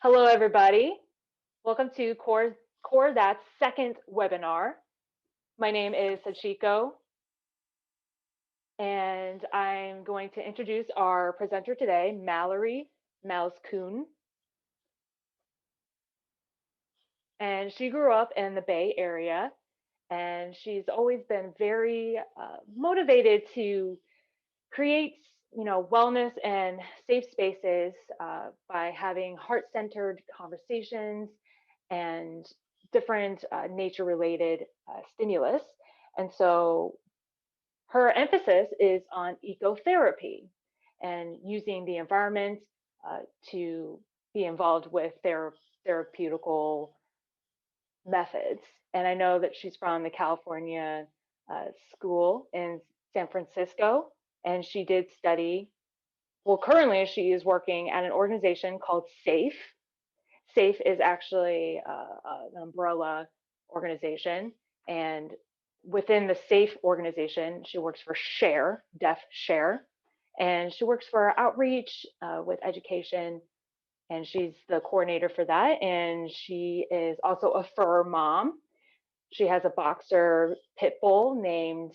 Hello, everybody. Welcome to Core That's second webinar. My name is Sachiko, and I'm going to introduce our presenter today, Mallory Malzkuhn. And she grew up in the Bay Area, and she's always been very motivated to create wellness and safe spaces by having heart-centered conversations and different nature-related stimulus. And so her emphasis is on ecotherapy and using the environment to be involved with their therapeutical methods. And I know that she's from the California school in San Francisco, and she did study. Well, currently she is working at an organization called SAFE. SAFE is actually an umbrella organization, and within the SAFE organization, she works for SHARE, Deaf SHARE, and she works for outreach with education, and she's the coordinator for that. And she is also a fur mom. She has a boxer pit bull named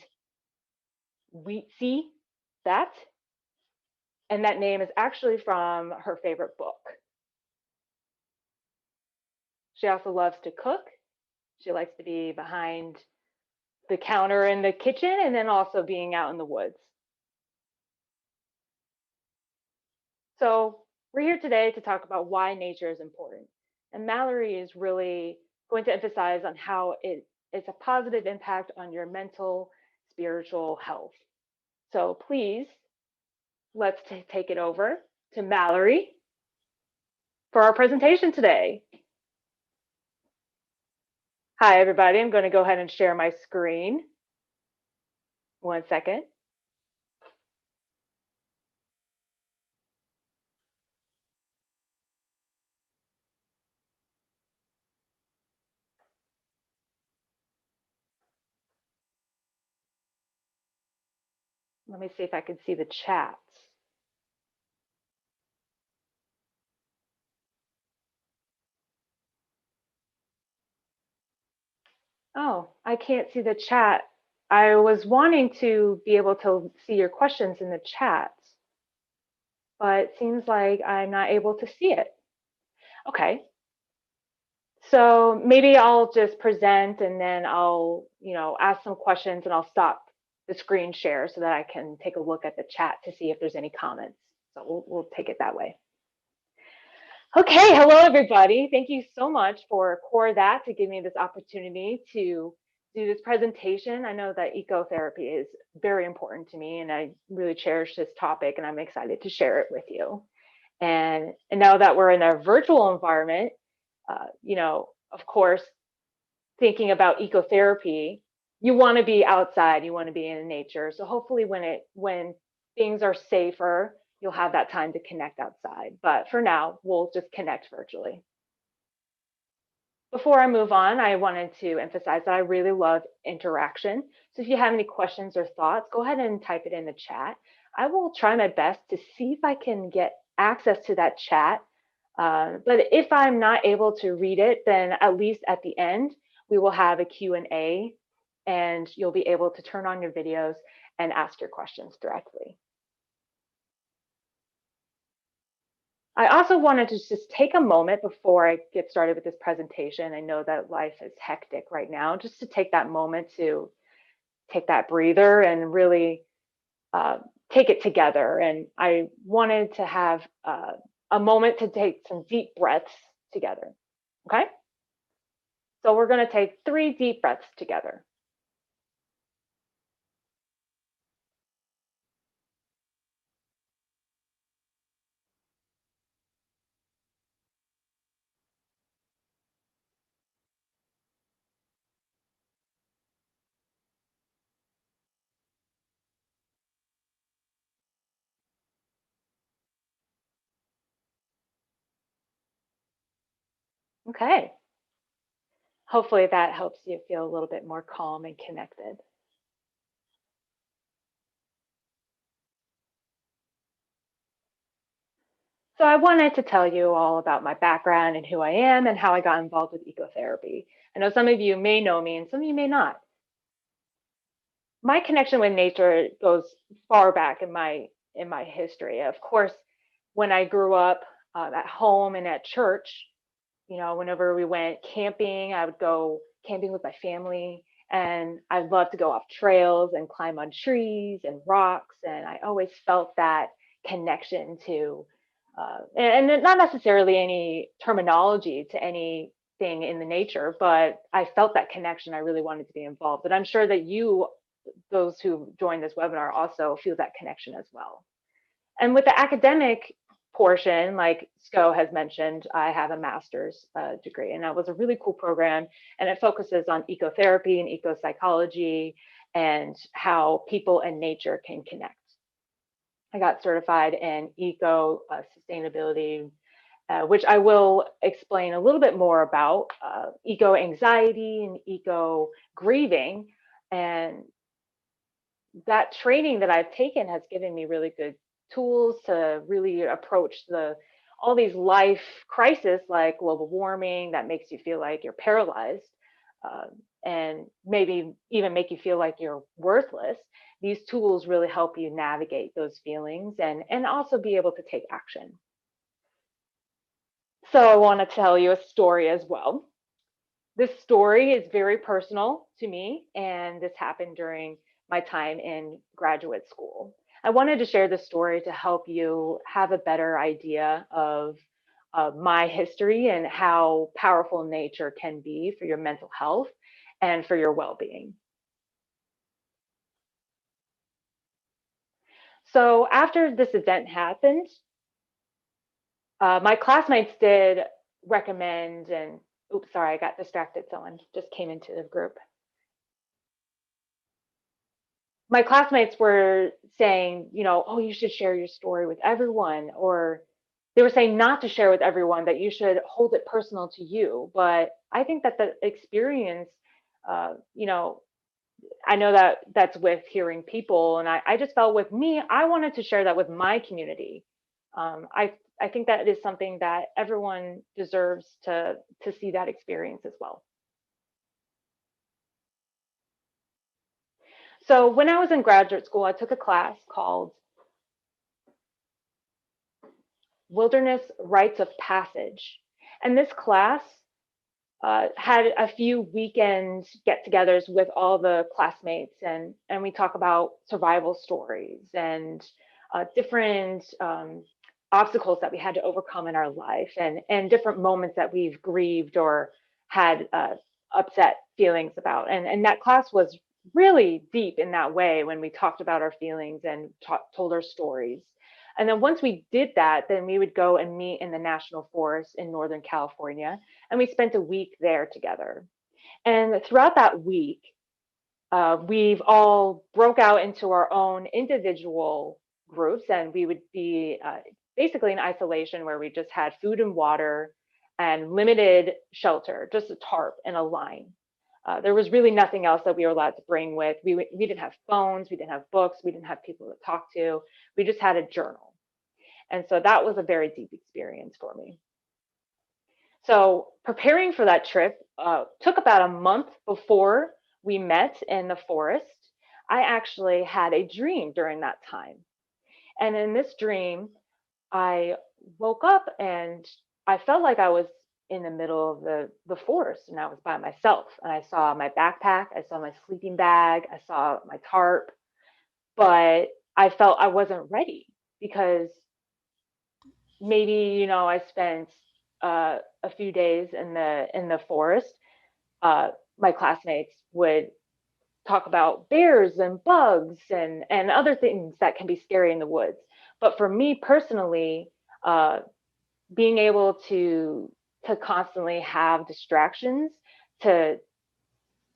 Weetzie Bat, and that name is actually from her favorite book. She also loves to cook. She likes to be behind the counter in the kitchen and then also being out in the woods. So we're here today to talk about why nature is important. And Mallory is really going to emphasize on how it's a positive impact on your mental, spiritual health. So please, let's take it over to Mallory for our presentation today. Hi, everybody. I'm going to go ahead and share my screen. 1 second. Let me see if I can see the chats. Oh, I can't see the chat. I was wanting to be able to see your questions in the chat, but it seems like I'm not able to see it. Okay. So maybe I'll just present and then I'll, ask some questions and I'll stop the screen share so that I can take a look at the chat to see if there's any comments. So we'll take it that way. Okay, hello everybody. Thank you so much for Core That to give me this opportunity to do this presentation. I know that ecotherapy is very important to me and I really cherish this topic and I'm excited to share it with you. And now that we're in a virtual environment, of course, thinking about ecotherapy, you want to be outside, you want to be in nature. So hopefully when things are safer, you'll have that time to connect outside. But for now, we'll just connect virtually. Before I move on, I wanted to emphasize that I really love interaction. So if you have any questions or thoughts, go ahead and type it in the chat. I will try my best to see if I can get access to that chat. But if I'm not able to read it, then at least at the end, we will have a Q&A and you'll be able to turn on your videos and ask your questions directly. I also wanted to just take a moment before I get started with this presentation. I know that life is hectic right now, just to take that moment to take that breather and really take it together. And I wanted to have a moment to take some deep breaths together. Okay? So we're going to take 3 deep breaths together. Okay. Hopefully that helps you feel a little bit more calm and connected. So I wanted to tell you all about my background and who I am and how I got involved with ecotherapy. I know some of you may know me and some of you may not. My connection with nature goes far back in my history. Of course, when I grew up at home and at church, you know, whenever we went camping, I would go camping with my family, and I loved to go off trails and climb on trees and rocks. And I always felt that connection to, and not necessarily any terminology to anything in the nature, but I felt that connection. I really wanted to be involved. And I'm sure that you, those who join this webinar, also feel that connection as well. And with the academic portion, like Sko has mentioned, I have a master's degree, and that was a really cool program. And it focuses on ecotherapy and eco-psychology and how people and nature can connect. I got certified in eco sustainability, which I will explain a little bit more about, eco anxiety and eco grieving. And that training that I've taken has given me really good tools to really approach all these life crises like global warming that makes you feel like you're paralyzed, uh, and maybe even make you feel like you're worthless. These tools really help you navigate those feelings and also be able to take action. So I want to tell you a story as well. This story is very personal to me, and this happened during my time in graduate school. I wanted to share this story to help you have a better idea of my history and how powerful nature can be for your mental health and for your well being. So, after this event happened, my classmates did recommend, and oops, sorry, I got distracted. Someone just came into the group. My classmates were saying, you know, oh, you should share your story with everyone, or they were saying not to share with everyone, that you should hold it personal to you. But I think that the experience, you know, I know that that's with hearing people, and I just felt with me, I wanted to share that with my community. I think that is something that everyone deserves to see that experience as well. So when I was in graduate school, I took a class called Wilderness Rites of Passage. And this class had a few weekend get-togethers with all the classmates, and we talk about survival stories and different obstacles that we had to overcome in our life, and different moments that we've grieved or had upset feelings about. And that class was really deep in that way when we talked about our feelings and told our stories. And then once we did that, then we would go and meet in the National Forest in Northern California, and we spent a week there together. And throughout that week, we've all broke out into our own individual groups, and we would be basically in isolation, where we just had food and water and limited shelter, just a tarp and a line. There was really nothing else that we were allowed to bring with. We didn't have phones, we didn't have books, we didn't have people to talk to. We just had a journal. And so that was a very deep experience for me. So preparing for that trip took about a month before we met in the forest. I actually had a dream during that time. And in this dream, I woke up and I felt like I was in the middle of the forest, and I was by myself. And I saw my backpack, I saw my sleeping bag, I saw my tarp, but I felt I wasn't ready because maybe, you know, I spent a few days in the forest. My classmates would talk about bears and bugs and other things that can be scary in the woods. But for me personally, being able to constantly have distractions, to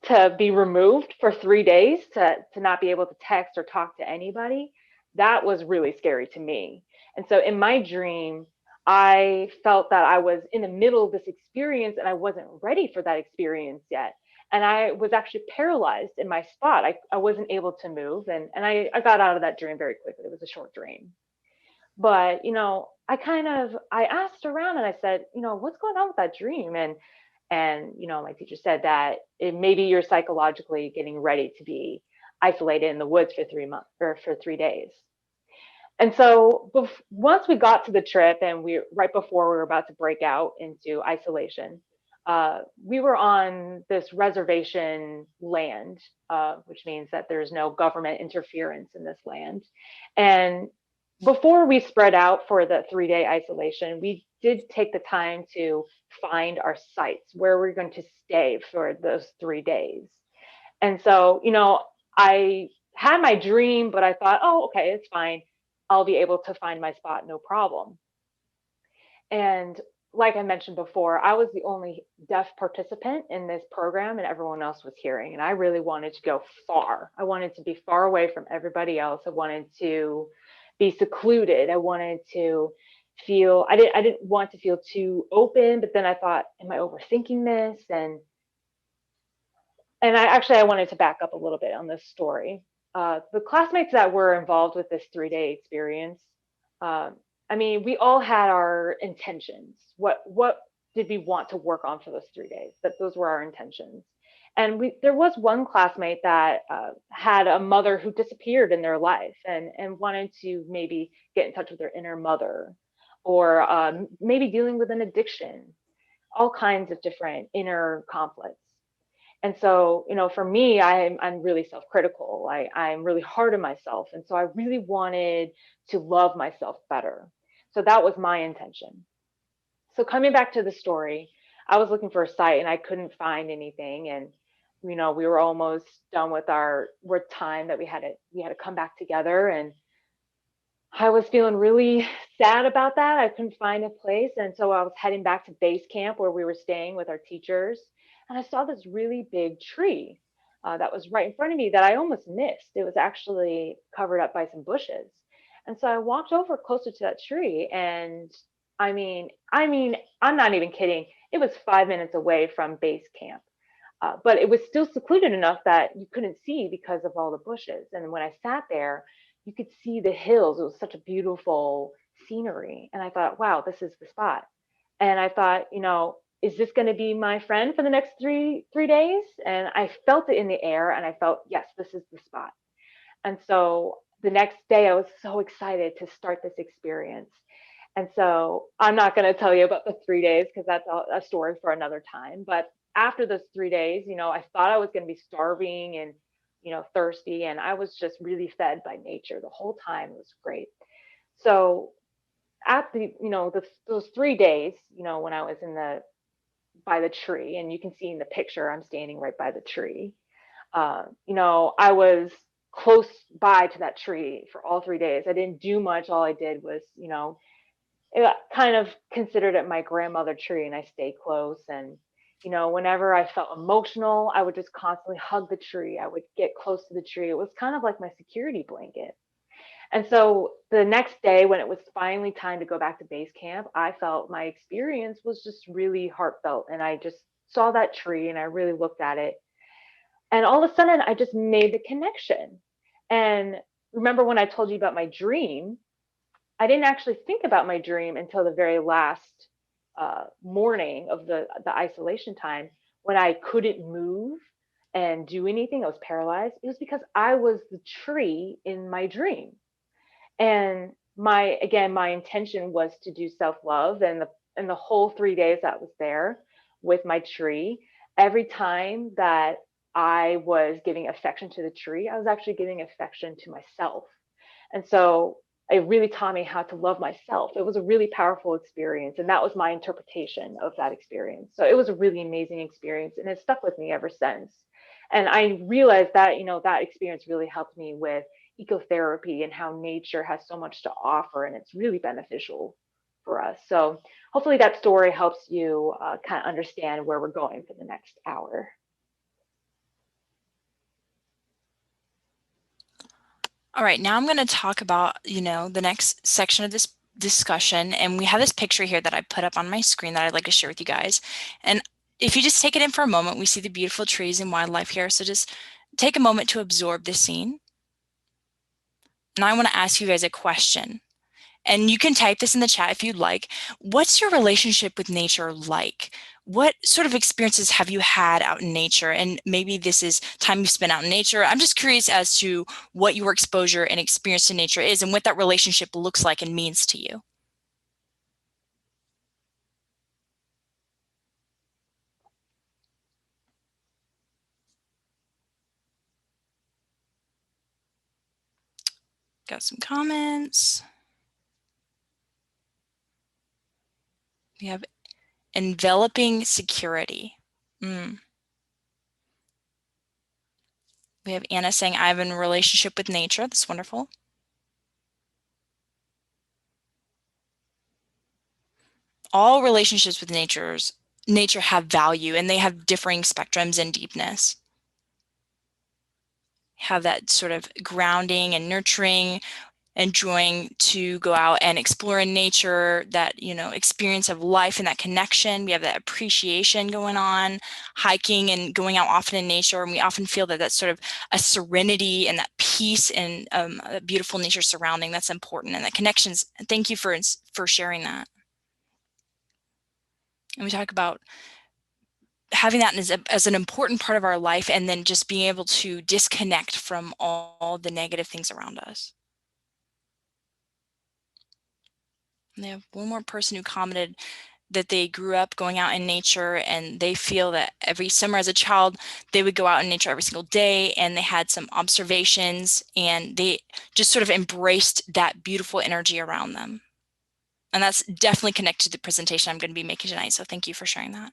to be removed for 3 days, to not be able to text or talk to anybody, that was really scary to me. And so in my dream, I felt that I was in the middle of this experience and I wasn't ready for that experience yet. And I was actually paralyzed in my spot. I wasn't able to move. And I got out of that dream very quickly. It was a short dream. But, I asked around and I said, what's going on with that dream? And, my teacher said that maybe you're psychologically getting ready to be isolated in the woods for 3 months or for 3 days. And so once we got to the trip and right before we were about to break out into isolation, we were on this reservation land, which means that there's no government interference in this land. And before we spread out for the 3-day isolation, we did take the time to find our sites where we're going to stay for those 3 days. And so, I had my dream, but I thought, oh, okay, it's fine. I'll be able to find my spot, no problem. And like I mentioned before, I was the only deaf participant in this program and everyone else was hearing. And I really wanted to go far. I wanted to be far away from everybody else. I wanted to be secluded. I wanted to feel, I didn't want to feel too open, but then I thought, am I overthinking this? And I wanted to back up a little bit on this story. The classmates that were involved with this 3-day experience, we all had our intentions. What did we want to work on for those 3 days? Those were our intentions. And there was one classmate that had a mother who disappeared in their life and wanted to maybe get in touch with their inner mother, or maybe dealing with an addiction, all kinds of different inner conflicts. And so, for me, I'm really self-critical. I'm really hard on myself. And so I really wanted to love myself better. So that was my intention. So coming back to the story, I was looking for a site and I couldn't find anything. And, we were almost done with our work time that we had to come back together. And I was feeling really sad about that. I couldn't find a place. And so I was heading back to base camp where we were staying with our teachers. And I saw this really big tree that was right in front of me that I almost missed. It was actually covered up by some bushes. And so I walked over closer to that tree. And I'm not even kidding. It was 5 minutes away from base camp. But it was still secluded enough that you couldn't see because of all the bushes. And when I sat there, you could see the hills. It was such a beautiful scenery. And I thought, wow, this is the spot. And I thought, is this going to be my friend for the next three days? And I felt it in the air and I felt, yes, this is the spot. And so the next day I was so excited to start this experience. And so I'm not going to tell you about the 3 days because that's a story for another time. But after those 3 days, I thought I was going to be starving and, thirsty. And I was just really fed by nature the whole time. It was great. So at those 3 days, when I was by the tree, and you can see in the picture, I'm standing right by the tree. I was close by to that tree for all 3 days. I didn't do much. All I did was, it kind of considered it my grandmother tree, and I stayed close. And whenever I felt emotional, I would just constantly hug the tree. I would get close to the tree. It was kind of like my security blanket. And so the next day, when it was finally time to go back to base camp, I felt my experience was just really heartfelt. And I just saw that tree and I really looked at it. And all of a sudden, I just made the connection. And remember when I told you about my dream, I didn't actually think about my dream until the very last morning of the isolation time, when I couldn't move and do anything. I was paralyzed. It was because I was the tree in my dream. And my intention was to do self-love, and the whole 3 days that was there with my tree, every time that I was giving affection to the tree, I was actually giving affection to myself. And so it really taught me how to love myself. It was a really powerful experience. And that was my interpretation of that experience. So it was a really amazing experience, and it stuck with me ever since. And I realized that, that experience really helped me with ecotherapy and how nature has so much to offer, and it's really beneficial for us. So hopefully that story helps you kind of understand where we're going for the next hour. All right, now I'm going to talk about, the next section of this discussion. And we have this picture here that I put up on my screen that I'd like to share with you guys. And if you just take it in for a moment, we see the beautiful trees and wildlife here. So just take a moment to absorb the scene. And I want to ask you guys a question. And you can type this in the chat if you'd like. What's your relationship with nature like? What sort of experiences have you had out in nature? And maybe this is time you spent out in nature. I'm just curious as to what your exposure and experience in nature is and what that relationship looks like and means to you. Got some comments. We have enveloping security. We have Anna saying, I have a relationship with nature. That's wonderful. All relationships with nature have value, and they have differing spectrums and deepness. Have that sort of grounding and nurturing, enjoying to go out and explore in nature, that, experience of life and that connection. We have that appreciation going on, hiking and going out often in nature. And we often feel that that's sort of a serenity and that peace and a beautiful nature surrounding that's important, and that connections. Thank you for sharing that. And we talk about having that as an important part of our life, and then just being able to disconnect from all the negative things around us. And they have one more person who commented that they grew up going out in nature, and they feel that every summer as a child, they would go out in nature every single day, and they had some observations, and they just sort of embraced that beautiful energy around them. And that's definitely connected to the presentation I'm going to be making tonight. So thank you for sharing that.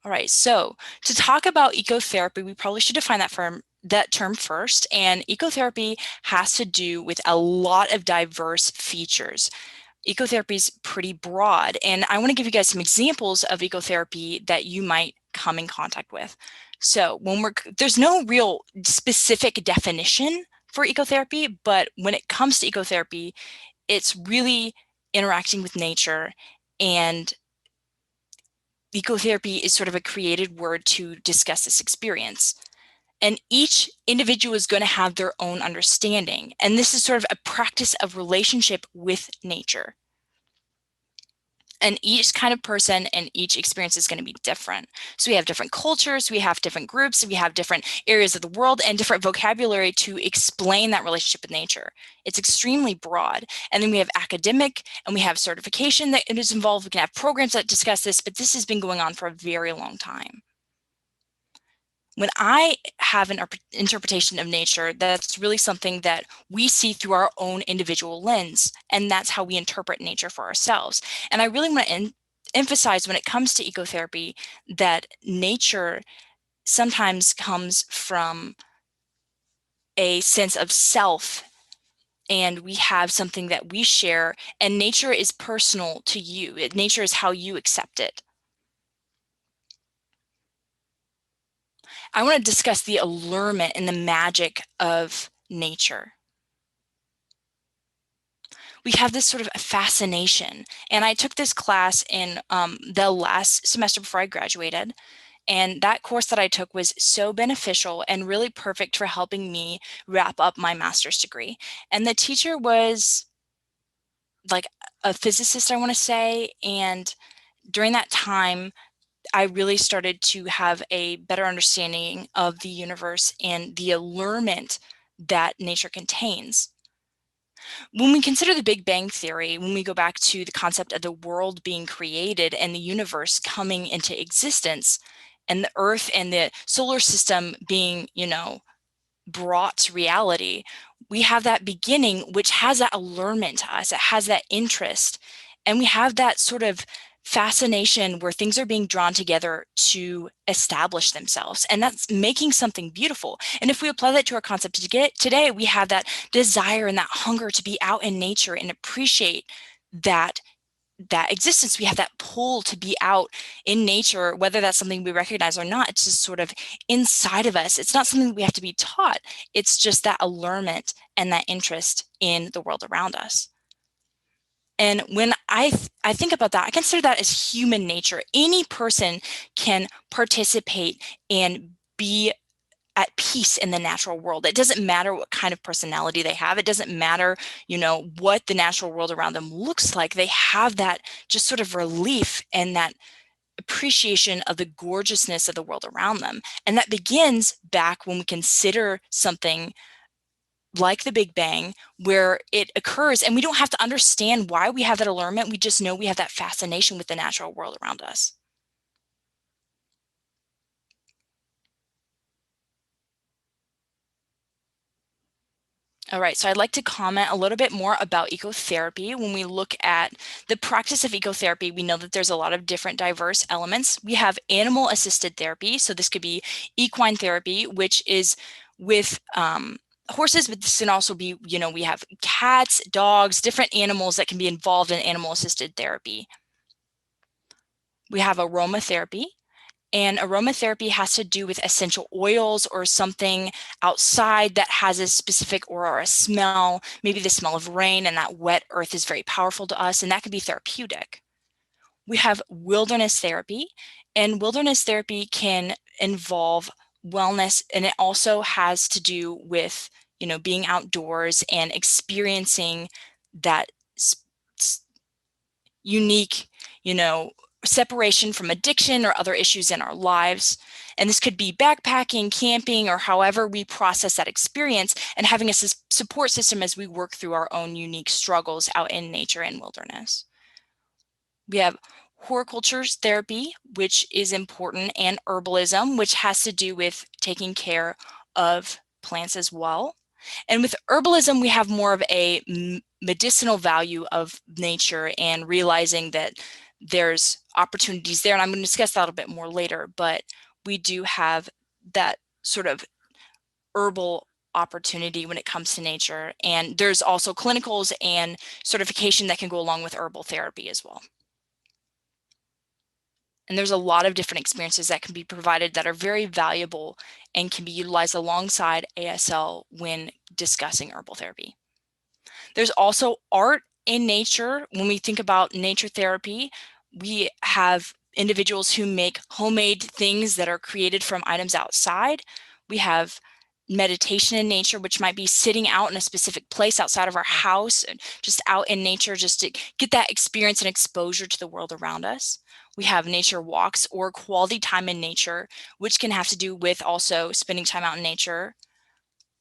All right, so to talk about ecotherapy, we probably should define that term first. And ecotherapy has to do with a lot of diverse features. Ecotherapy is pretty broad, and I want to give you guys some examples of ecotherapy that you might come in contact with. So there's no real specific definition for ecotherapy, but when it comes to ecotherapy, it's really interacting with nature, and ecotherapy is sort of a created word to discuss this experience. And each individual is going to have their own understanding. And this is sort of a practice of relationship with nature. And each kind of person and each experience is going to be different. So we have different cultures, we have different groups, we have different areas of the world and different vocabulary to explain that relationship with nature. It's extremely broad. And then we have academic, and we have certification that is involved. We can have programs that discuss this, but this has been going on for a very long time. When I have an interpretation of nature, that's really something that we see through our own individual lens, and that's how we interpret nature for ourselves. And I really want to emphasize, when it comes to ecotherapy, that nature sometimes comes from a sense of self, and we have something that we share, and nature is personal to you. Nature is how you accept it. I want to discuss the allurement and the magic of nature. We have this sort of fascination. And I took this class in the last semester before I graduated. And that course that I took was so beneficial and really perfect for helping me wrap up my master's degree. And the teacher was like a physicist, I want to say. And during that time, I really started to have a better understanding of the universe and the allurement that nature contains. When we consider the Big Bang Theory, when we go back to the concept of the world being created and the universe coming into existence, and the Earth and the solar system being, brought to reality, we have that beginning, which has that allurement to us. It has that interest. And we have that sort of fascination where things are being drawn together to establish themselves. And that's making something beautiful. And if we apply that to our concept today, we have that desire and that hunger to be out in nature and appreciate that existence. We have that pull to be out in nature, whether that's something we recognize or not. It's just sort of inside of us. It's not something we have to be taught. It's just that allurement and that interest in the world around us. And when I think about that, I consider that as human nature. Any person can participate and be at peace in the natural world. It doesn't matter what kind of personality they have. It doesn't matter, what the natural world around them looks like. They have that just sort of relief and that appreciation of the gorgeousness of the world around them. And that begins back when we consider something like the Big Bang, where it occurs and we don't have to understand why we have that allurement. We just know we have that fascination with the natural world around us. All right, so I'd like to comment a little bit more about ecotherapy. When we look at the practice of ecotherapy, we know that there's a lot of different diverse elements. We have animal-assisted therapy, so this could be equine therapy, which is with horses, but this can also be, we have cats, dogs, different animals that can be involved in animal-assisted therapy. We have aromatherapy. And aromatherapy has to do with essential oils or something outside that has a specific aura or a smell, maybe the smell of rain, and that wet earth is very powerful to us, and that can be therapeutic. We have wilderness therapy, and wilderness therapy can involve wellness, and it also has to do with, being outdoors and experiencing that unique, separation from addiction or other issues in our lives. And this could be backpacking, camping, or however we process that experience, and having a support system as we work through our own unique struggles out in nature and wilderness. We have horticulture therapy, which is important, and herbalism, which has to do with taking care of plants as well. And with herbalism, we have more of a medicinal value of nature and realizing that there's opportunities there. And I'm going to discuss that a little bit more later, but we do have that sort of herbal opportunity when it comes to nature. And there's also clinicals and certification that can go along with herbal therapy as well. And there's a lot of different experiences that can be provided that are very valuable and can be utilized alongside ASL when discussing herbal therapy. There's also art in nature. When we think about nature therapy, we have individuals who make homemade things that are created from items outside. We have meditation in nature, which might be sitting out in a specific place outside of our house, just out in nature, just to get that experience and exposure to the world around us. We have nature walks or quality time in nature, which can have to do with also spending time out in nature.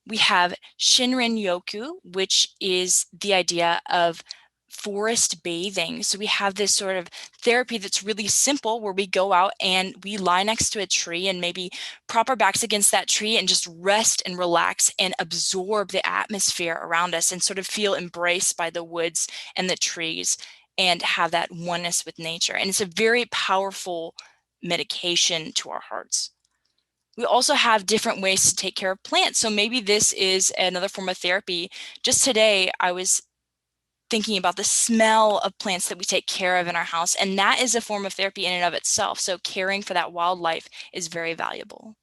We have Shinrin Yoku, which is the idea of forest bathing. So we have this sort of therapy that's really simple, where we go out and we lie next to a tree and maybe prop our backs against that tree and just rest and relax and absorb the atmosphere around us and sort of feel embraced by the woods and the trees and have that oneness with nature. And it's a very powerful medication to our hearts. We also have different ways to take care of plants. So maybe this is another form of therapy. Just today, I was thinking about the smell of plants that we take care of in our house, and that is a form of therapy in and of itself. So caring for that wildlife is very valuable.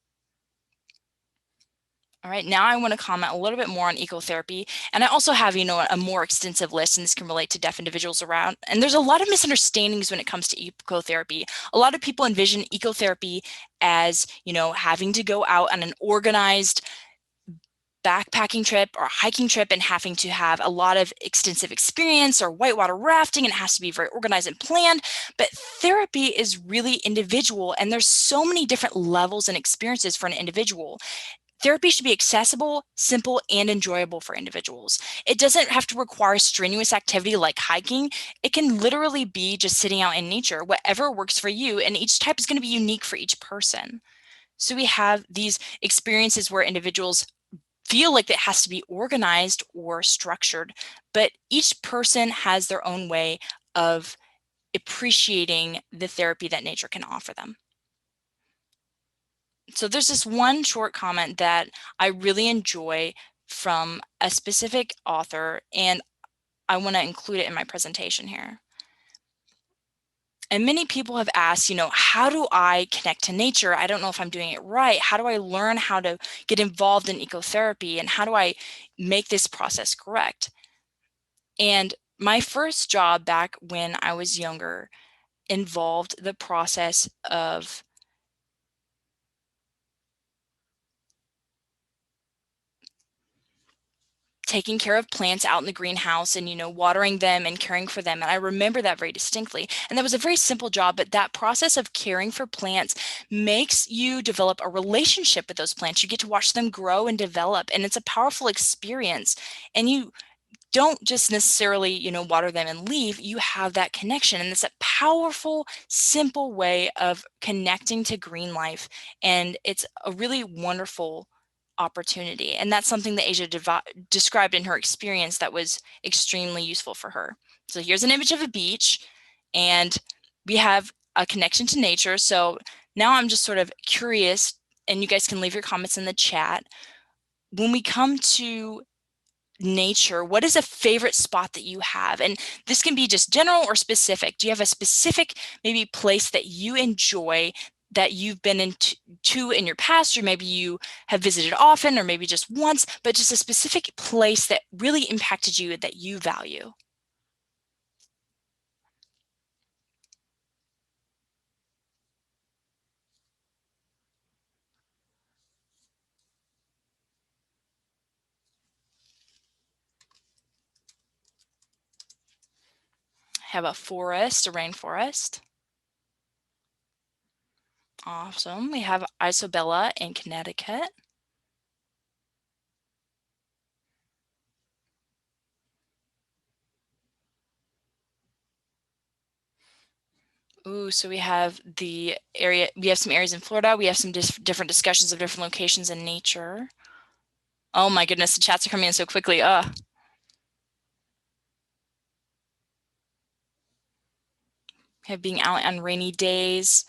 All right, now I want to comment a little bit more on ecotherapy. And I also have, a more extensive list, and this can relate to deaf individuals around. And there's a lot of misunderstandings when it comes to ecotherapy. A lot of people envision ecotherapy as, having to go out on an organized backpacking trip or hiking trip and having to have a lot of extensive experience, or whitewater rafting, and it has to be very organized and planned. But therapy is really individual, and there's so many different levels and experiences for an individual. Therapy should be accessible, simple, and enjoyable for individuals. It doesn't have to require strenuous activity like hiking. It can literally be just sitting out in nature, whatever works for you, and each type is going to be unique for each person. So we have these experiences where individuals feel like it has to be organized or structured, but each person has their own way of appreciating the therapy that nature can offer them. So there's this one short comment that I really enjoy from a specific author, and I want to include it in my presentation here. And many people have asked, how do I connect to nature? I don't know if I'm doing it right. How do I learn how to get involved in ecotherapy? And how do I make this process correct? And my first job back when I was younger involved the process of taking care of plants out in the greenhouse and, watering them and caring for them. And I remember that very distinctly. And that was a very simple job, but that process of caring for plants makes you develop a relationship with those plants. You get to watch them grow and develop, and it's a powerful experience. And you don't just necessarily, water them and leave. You have that connection, and it's a powerful, simple way of connecting to green life. And it's a really wonderful opportunity. And that's something that Asia described in her experience that was extremely useful for her. So here's an image of a beach, and we have a connection to nature. So now I'm just sort of curious, and you guys can leave your comments in the chat. When we come to nature, what is a favorite spot that you have? And this can be just general or specific. Do you have a specific maybe place that you enjoy that you've been into in your past, or maybe you have visited often, or maybe just once, but just a specific place that really impacted you that you value? Have a forest, a rainforest. Awesome. We have Isobella in Connecticut. Ooh, so we have the area, we have some areas in Florida. We have some different discussions of different locations in nature. Oh my goodness, the chats are coming in so quickly. We have being out on rainy days.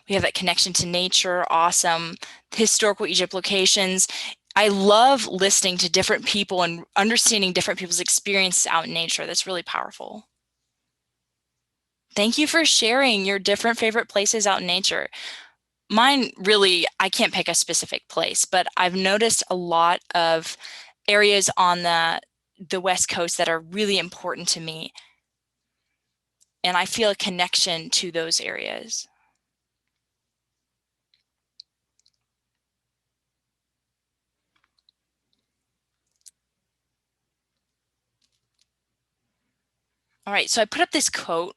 We have that connection to nature. Awesome. Historical Egypt locations. I love listening to different people and understanding different people's experiences out in nature. That's really powerful. Thank you for sharing your different favorite places out in nature. Mine really, I can't pick a specific place, but I've noticed a lot of areas on the West Coast that are really important to me. And I feel a connection to those areas. All right, so I put up this quote,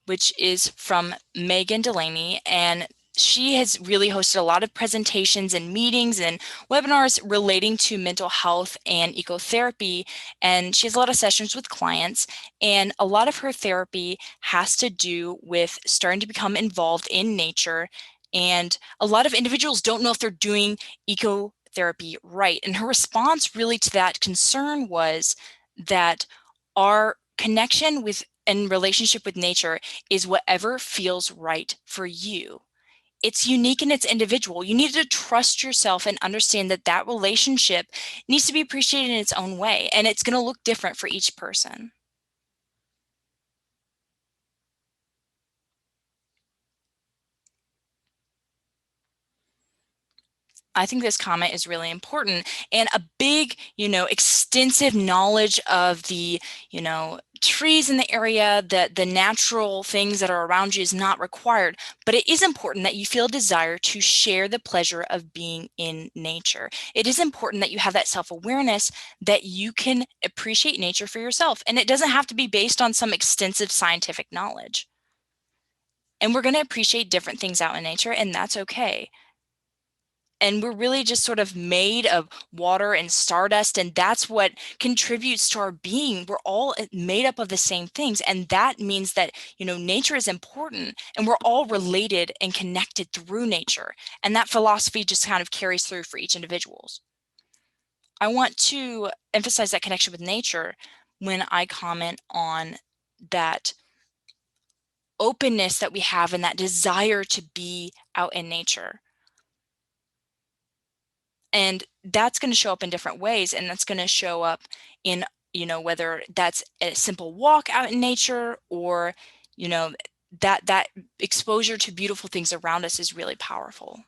which is from Megan Delaney, and she has really hosted a lot of presentations and meetings and webinars relating to mental health and ecotherapy. And she has a lot of sessions with clients, and a lot of her therapy has to do with starting to become involved in nature. And a lot of individuals don't know if they're doing ecotherapy right. And her response really to that concern was that our connection with and relationship with nature is whatever feels right for you. It's unique and it's individual. You need to trust yourself and understand that that relationship needs to be appreciated in its own way, and it's going to look different for each person. I think this comment is really important, and a big, extensive knowledge of the, trees in the area, the natural things that are around you is not required, but it is important that you feel a desire to share the pleasure of being in nature. It is important that you have that self-awareness that you can appreciate nature for yourself, and it doesn't have to be based on some extensive scientific knowledge. And we're going to appreciate different things out in nature, and that's okay. And we're really just sort of made of water and stardust, and that's what contributes to our being. We're all made up of the same things, and that means that, nature is important, and we're all related and connected through nature. And that philosophy just kind of carries through for each individuals. I want to emphasize that connection with nature when I comment on that openness that we have and that desire to be out in nature. And that's going to show up in different ways, and that's going to show up in, whether that's a simple walk out in nature, or, that exposure to beautiful things around us is really powerful.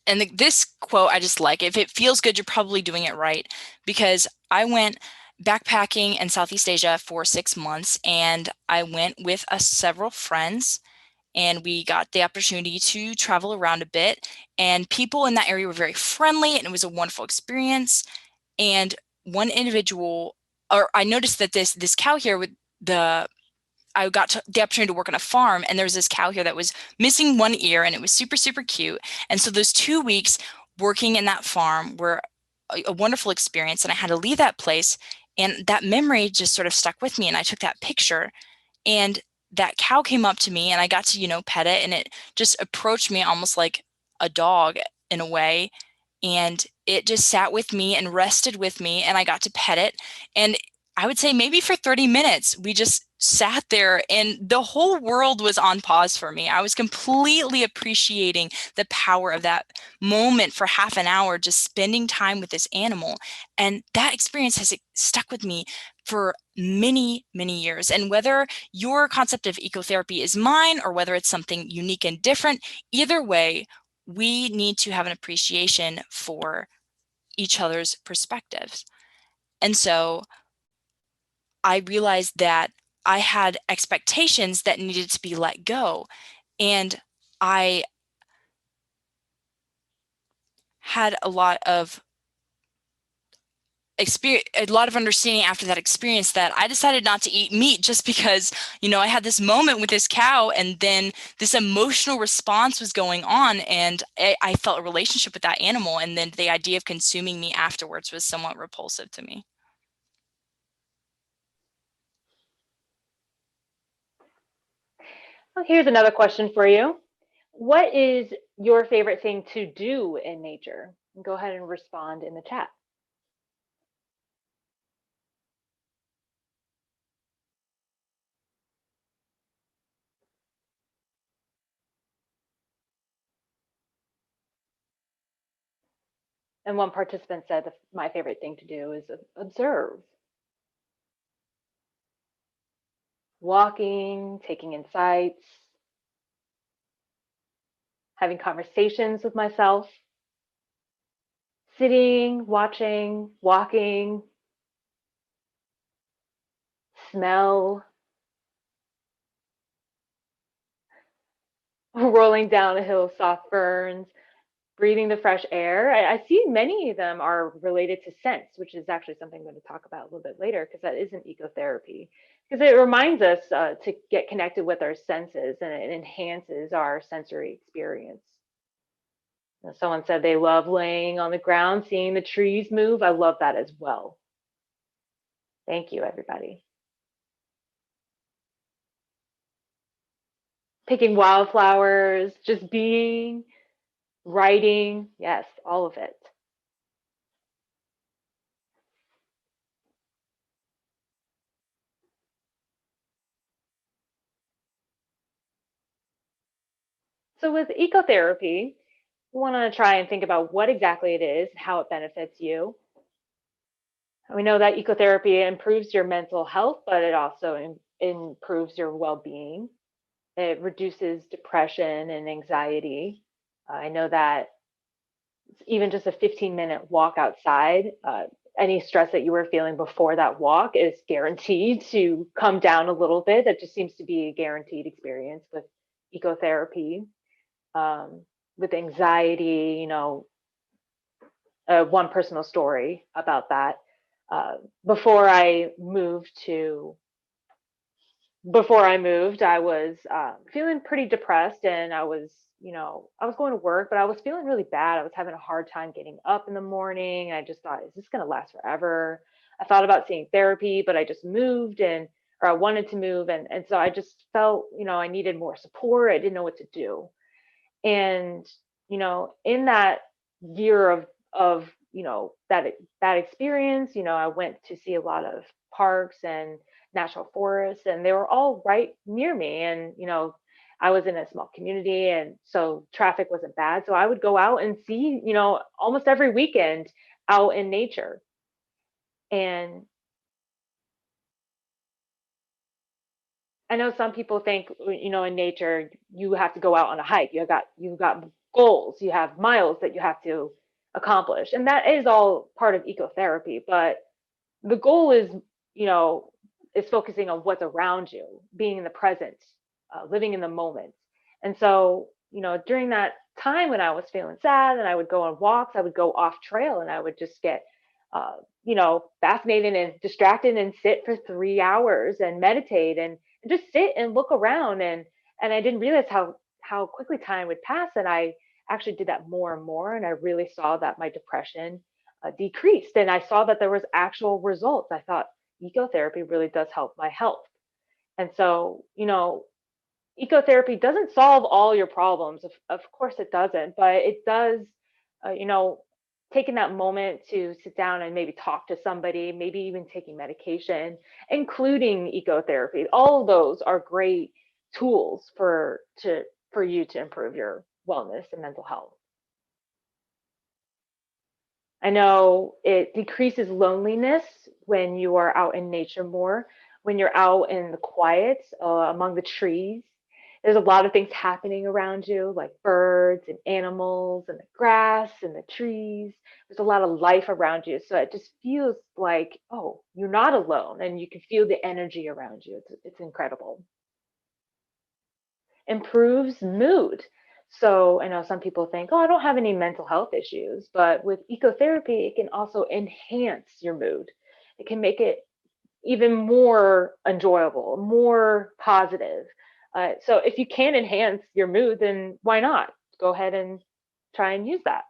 And this quote, I just like, if it feels good, you're probably doing it right, because I went backpacking in Southeast Asia for 6 months, and I went with several friends, and we got the opportunity to travel around a bit, and people in that area were very friendly, and it was a wonderful experience. And one individual, or I noticed that this cow here with I got the opportunity to work on a farm, and there was this cow here that was missing one ear, and it was super, super cute. And so those 2 weeks working in that farm were a wonderful experience, and I had to leave that place, and that memory just sort of stuck with me, and I took that picture, and that cow came up to me, and I got to, pet it, and it just approached me almost like a dog in a way, and it just sat with me and rested with me, and I got to pet it. And I would say maybe for 30 minutes, we just sat there and the whole world was on pause for me. I was completely appreciating the power of that moment for half an hour, just spending time with this animal. And that experience has stuck with me for many, many years. And whether your concept of ecotherapy is mine or whether it's something unique and different, either way, we need to have an appreciation for each other's perspectives. And so I realized that I had expectations that needed to be let go. And I had a lot of understanding after that experience that I decided not to eat meat just because, I had this moment with this cow, and then this emotional response was going on, and I felt a relationship with that animal. And then the idea of consuming meat afterwards was somewhat repulsive to me. Well, here's another question for you. What is your favorite thing to do in nature? Go ahead and respond in the chat. And one participant said my favorite thing to do is observe. Walking, taking insights, having conversations with myself, sitting, watching, walking, smell, rolling down a hill of soft ferns, breathing the fresh air. I see many of them are related to scents, which is actually something I'm going to talk about a little bit later, because that isn't ecotherapy. Because it reminds us to get connected with our senses, and it enhances our sensory experience. Someone said they love laying on the ground, seeing the trees move. I love that as well. Thank you, everybody. Picking wildflowers, just being, writing. Yes, all of it. So with ecotherapy, we want to try and think about what exactly it is, how it benefits you. We know that ecotherapy improves your mental health, but it also improves your well-being. It reduces depression and anxiety. I know that even just a 15-minute walk outside, any stress that you were feeling before that walk is guaranteed to come down a little bit. That just seems to be a guaranteed experience with ecotherapy. With anxiety, one personal story about that. Before I moved, I was feeling pretty depressed, and I was going to work, but I was feeling really bad. I was having a hard time getting up in the morning. And I just thought, is this going to last forever? I thought about seeing therapy, but I just moved, or I wanted to move. And so I just felt, I needed more support. I didn't know what to do. And, in that year of, that experience, I went to see a lot of parks and national forests, and they were all right near me. And, I was in a small community, and so traffic wasn't bad. So I would go out and see, almost every weekend out in nature. And I know some people think, in nature, you have to go out on a hike. You've got goals, you have miles that you have to accomplish. And that is all part of ecotherapy. But the goal you know, is focusing on what's around you, being in the present, living in the moment. And so, during that time when I was feeling sad and I would go on walks, I would go off trail and I would just get, fascinated and distracted and sit for 3 hours and meditate and just sit and look around. And I didn't realize how quickly time would pass. And I actually did that more and more. And I really saw that my depression decreased. And I saw that there was actual results. I thought ecotherapy really does help my health. And so, ecotherapy doesn't solve all your problems. Of course it doesn't, but it does, uh, you know, taking that moment to sit down and maybe talk to somebody, maybe even taking medication, including ecotherapy. All of those are great tools for you to improve your wellness and mental health. I know it decreases loneliness when you are out in nature more, when you're out in the quiet among the trees. There's a lot of things happening around you, like birds and animals and the grass and the trees. There's a lot of life around you. So it just feels like, oh, you're not alone and you can feel the energy around you. It's incredible. Improves mood. So I know some people think, oh, I don't have any mental health issues, but with ecotherapy, it can also enhance your mood. It can make it even more enjoyable, more positive. So if you can enhance your mood, then why not? Go ahead and try and use that.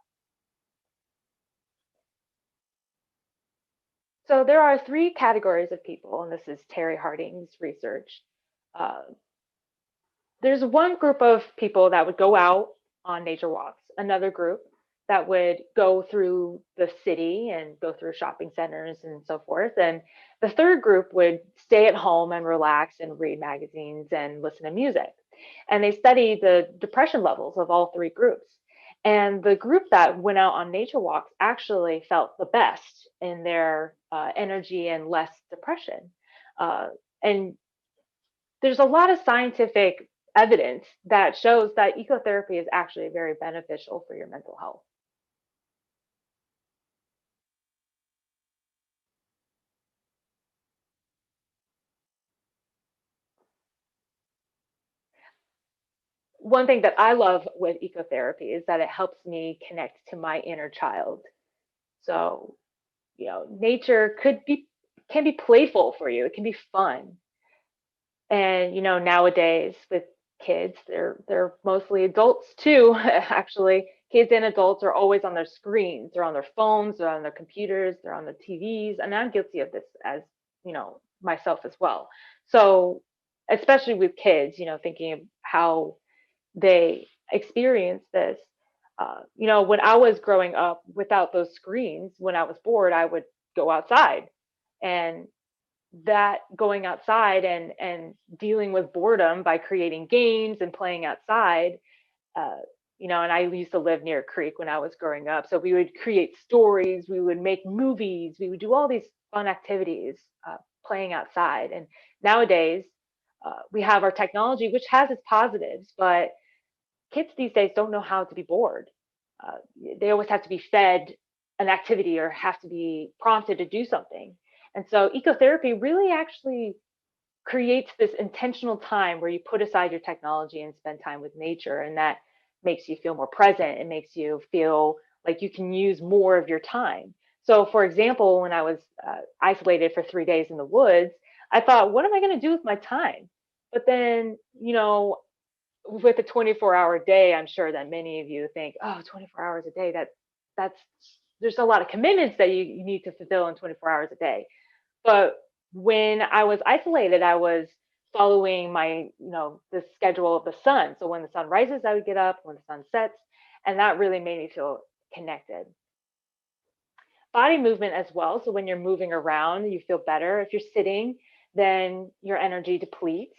So there are three categories of people, and this is Terry Harding's research. Uh, there's one group of people that would go out on nature walks, another group that would go through the city and go through shopping centers and so forth. And the third group would stay at home and relax and read magazines and listen to music. And they studied the depression levels of all three groups. And the group that went out on nature walks actually felt the best in their energy and less depression. And there's a lot of scientific evidence that shows that ecotherapy is actually very beneficial for your mental health. One thing that I love with ecotherapy is that it helps me connect to my inner child. So, nature can be playful for you. It can be fun. And nowadays with kids, they're mostly adults too. Actually, kids and adults are always on their screens. They're on their phones, they're on their computers, they're on their TVs, and I'm guilty of this as myself as well. So especially with kids, thinking of how they experience this. When I was growing up without those screens, when I was bored, I would go outside, and that going outside and dealing with boredom by creating games and playing outside. uh, and I used to live near a creek when I was growing up, so we would create stories, we would make movies, we would do all these fun activities playing outside. And nowadays we have our technology, which has its positives, but kids these days don't know how to be bored. uh, they always have to be fed an activity or have to be prompted to do something. And so ecotherapy really actually creates this intentional time where you put aside your technology and spend time with nature. And that makes you feel more present. It makes you feel like you can use more of your time. So, for example, when I was isolated for 3 days in the woods, I thought, what am I going to do with my time? But then, with a 24-hour day, I'm sure that many of you think, oh, 24 hours a day, that's there's a lot of commitments that you need to fulfill in 24 hours a day. But when I was isolated, I was following the schedule of the sun. So when the sun rises, I would get up, when the sun sets, and that really made me feel connected. Body movement as well. So when you're moving around, you feel better. If you're sitting, then your energy depletes.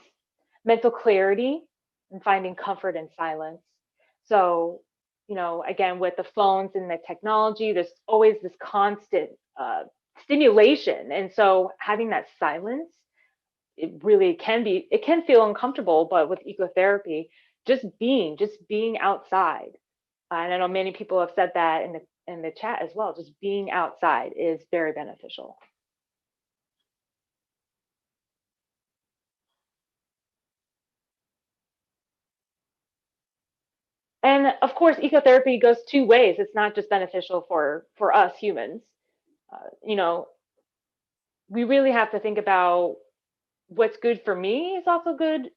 Mental clarity and finding comfort in silence. So, again, with the phones and the technology, there's always this constant stimulation. And so having that silence, it can feel uncomfortable, but with ecotherapy, just being outside. And I know many people have said that in the chat as well. Just being outside is very beneficial. And of course, ecotherapy goes two ways. It's not just beneficial for us humans. You know, we really have to think about what's good for me is also good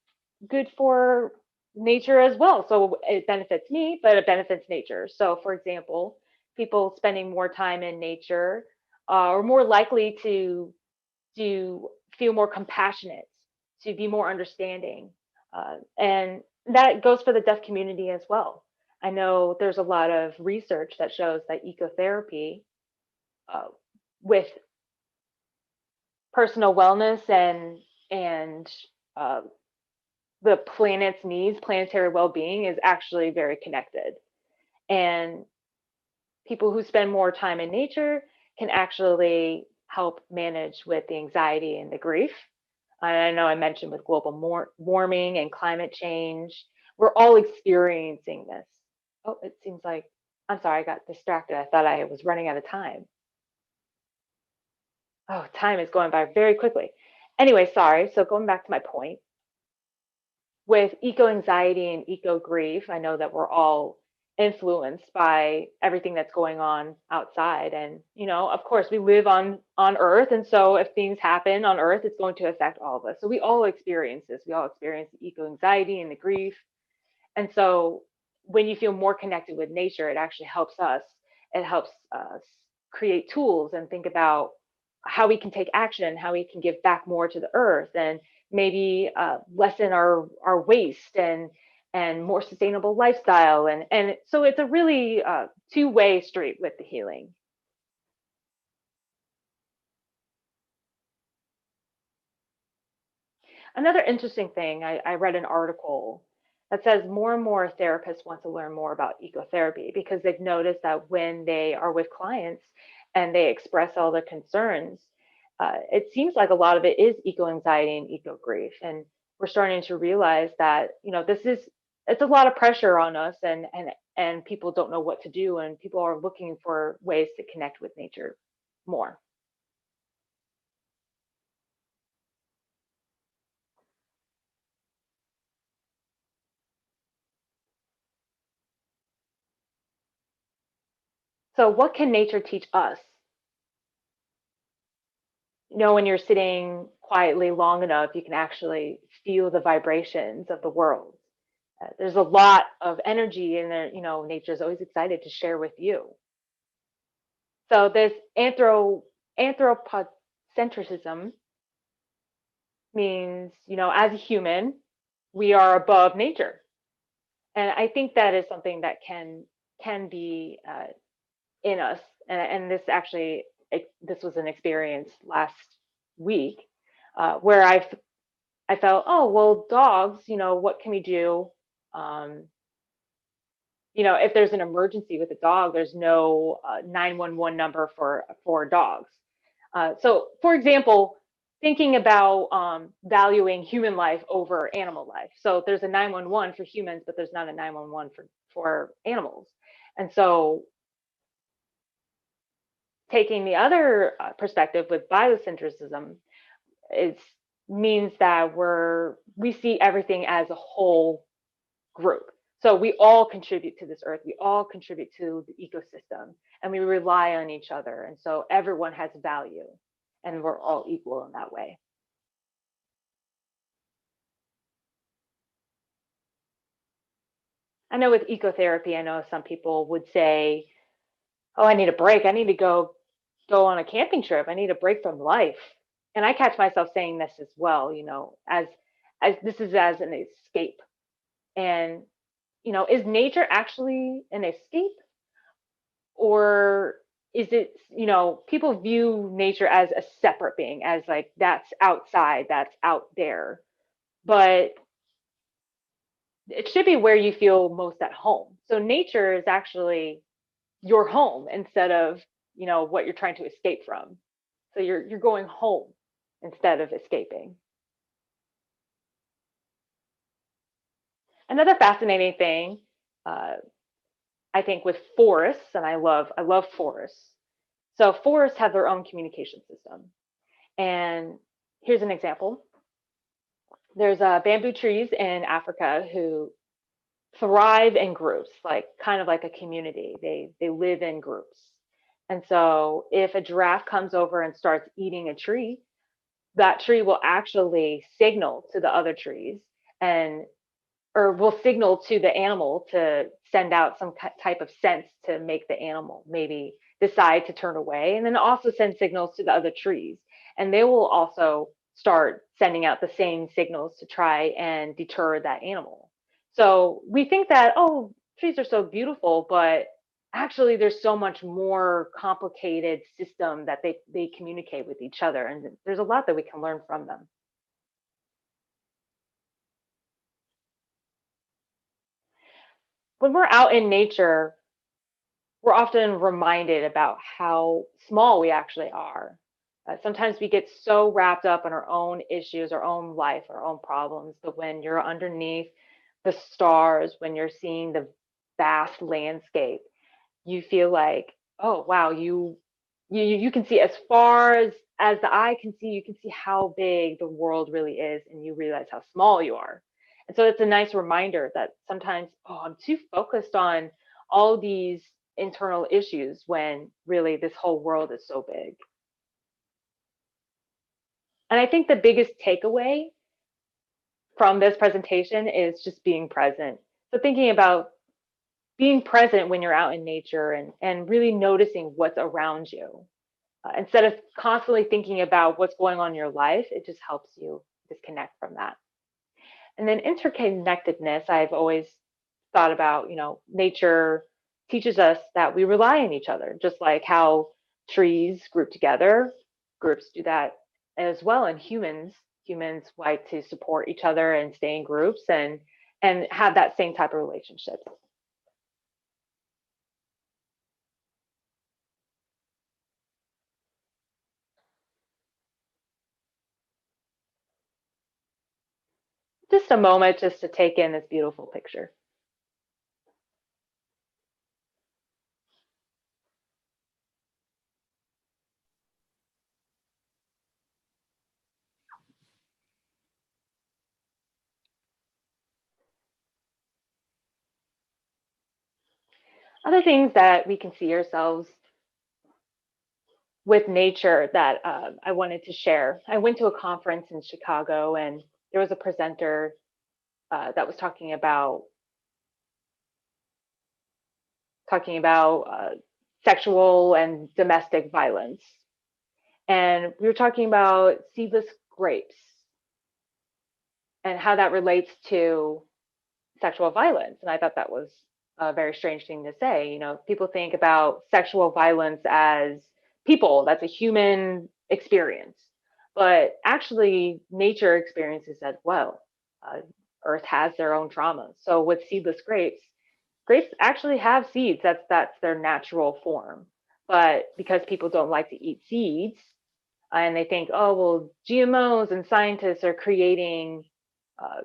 for nature as well. So it benefits me, but it benefits nature. So, for example, people spending more time in nature are more likely to feel more compassionate, to be more understanding, and that goes for the deaf community as well. I know there's a lot of research that shows that ecotherapy, uh, with personal wellness and uh, the planet's needs, planetary well-being, is actually very connected. And people who spend more time in nature can actually help manage with the anxiety and the grief. I know I mentioned with global warming and climate change, we're all experiencing this. Oh, it seems like, I'm sorry, I got distracted. I thought I was running out of time. Oh, time is going by very quickly. Anyway, sorry. So going back to my point, with eco anxiety and eco grief, I know that we're all influenced by everything that's going on outside. And, of course, we live on Earth. And so if things happen on Earth, it's going to affect all of us. So we all experience this. We all experience the eco anxiety and the grief. And so when you feel more connected with nature, it actually helps us. It helps us create tools and think about how we can take action, how we can give back more to the earth, and maybe lessen our waste and more sustainable lifestyle. And so it's a really two-way street with the healing. Another interesting thing, I read an article that says more and more therapists want to learn more about ecotherapy because they've noticed that when they are with clients and they express all their concerns, it seems like a lot of it is eco anxiety and eco grief. And we're starting to realize that, it's a lot of pressure on us, and people don't know what to do, and people are looking for ways to connect with nature more. So what can nature teach us? When you're sitting quietly long enough, you can actually feel the vibrations of the world. There's a lot of energy in there. Nature is always excited to share with you. So this anthropocentrism means, as a human, we are above nature, and I think that is something that can be in us. And this actually, this was an experience last week, where I felt, oh, well, dogs, what can we do? Um, if there's an emergency with a dog, there's no 911 number for dogs. So, for example, thinking about valuing human life over animal life. So there's a 911 for humans, but there's not a 911 for animals. And so taking the other perspective with biocentrism, it means that we see everything as a whole group. So we all contribute to this earth. We all contribute to the ecosystem, and we rely on each other. And so everyone has value, and we're all equal in that way. I know with ecotherapy, I know some people would say, "Oh, I need a break. I need to go on a camping trip. I need a break from life." And I catch myself saying this as well, as this is as an escape. And is nature actually an escape, or is it, people view nature as a separate being, as like that's outside, that's out there, but it should be where you feel most at home. So nature is actually your home instead of, what you're trying to escape from. So you're going home instead of escaping. Another fascinating thing, uh, I think, with forests, and I love forests. So forests have their own communication system. And here's an example. There's bamboo trees in Africa who thrive in groups, like kind of like a community. They live in groups. And so if a giraffe comes over and starts eating a tree, that tree will actually signal to the other trees and or will signal to the animal to send out some type of sense to make the animal maybe decide to turn away, and then also send signals to the other trees, and they will also start sending out the same signals to try and deter that animal. So we think that, oh, trees are so beautiful, but actually there's so much more complicated system that they communicate with each other, and there's a lot that we can learn from them. When we're out in nature, we're often reminded about how small we actually are. Sometimes we get so wrapped up in our own issues, our own life, our own problems. But when you're underneath the stars, when you're seeing the vast landscape, you feel like, oh wow, you can see as far as the eye can see. You can see how big the world really is, and you realize how small you are. And so it's a nice reminder that sometimes, oh, I'm too focused on all these internal issues when really this whole world is so big. And I think the biggest takeaway from this presentation is just being present. So thinking about being present when you're out in nature, and really noticing what's around you. Instead of constantly thinking about what's going on in your life, it just helps you disconnect from that. And then interconnectedness, I've always thought about, nature teaches us that we rely on each other, just like how trees group together, groups do that as well. And humans like to support each other and stay in groups and have that same type of relationship. Just a moment just to take in this beautiful picture. Other things that we can see ourselves with nature that I wanted to share. I went to a conference in Chicago, and there was a presenter that was talking about sexual and domestic violence, and we were talking about seedless grapes and how that relates to sexual violence. And I thought that was a very strange thing to say. People think about sexual violence as people, that's a human experience. But actually, nature experiences as well. Uh, Earth has their own trauma. So with seedless grapes, grapes actually have seeds. That's their natural form. But because people don't like to eat seeds, and they think, oh well, GMOs and scientists are creating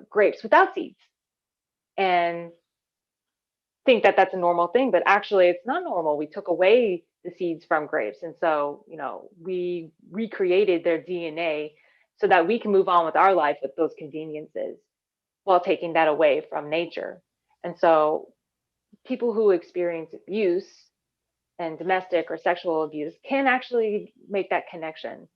grapes without seeds, and think that that's a normal thing, but actually it's not normal. We took away the seeds from grapes, and so we recreated their DNA so that we can move on with our life with those conveniences while taking that away from nature. And so people who experience abuse and domestic or sexual abuse can actually make that connection.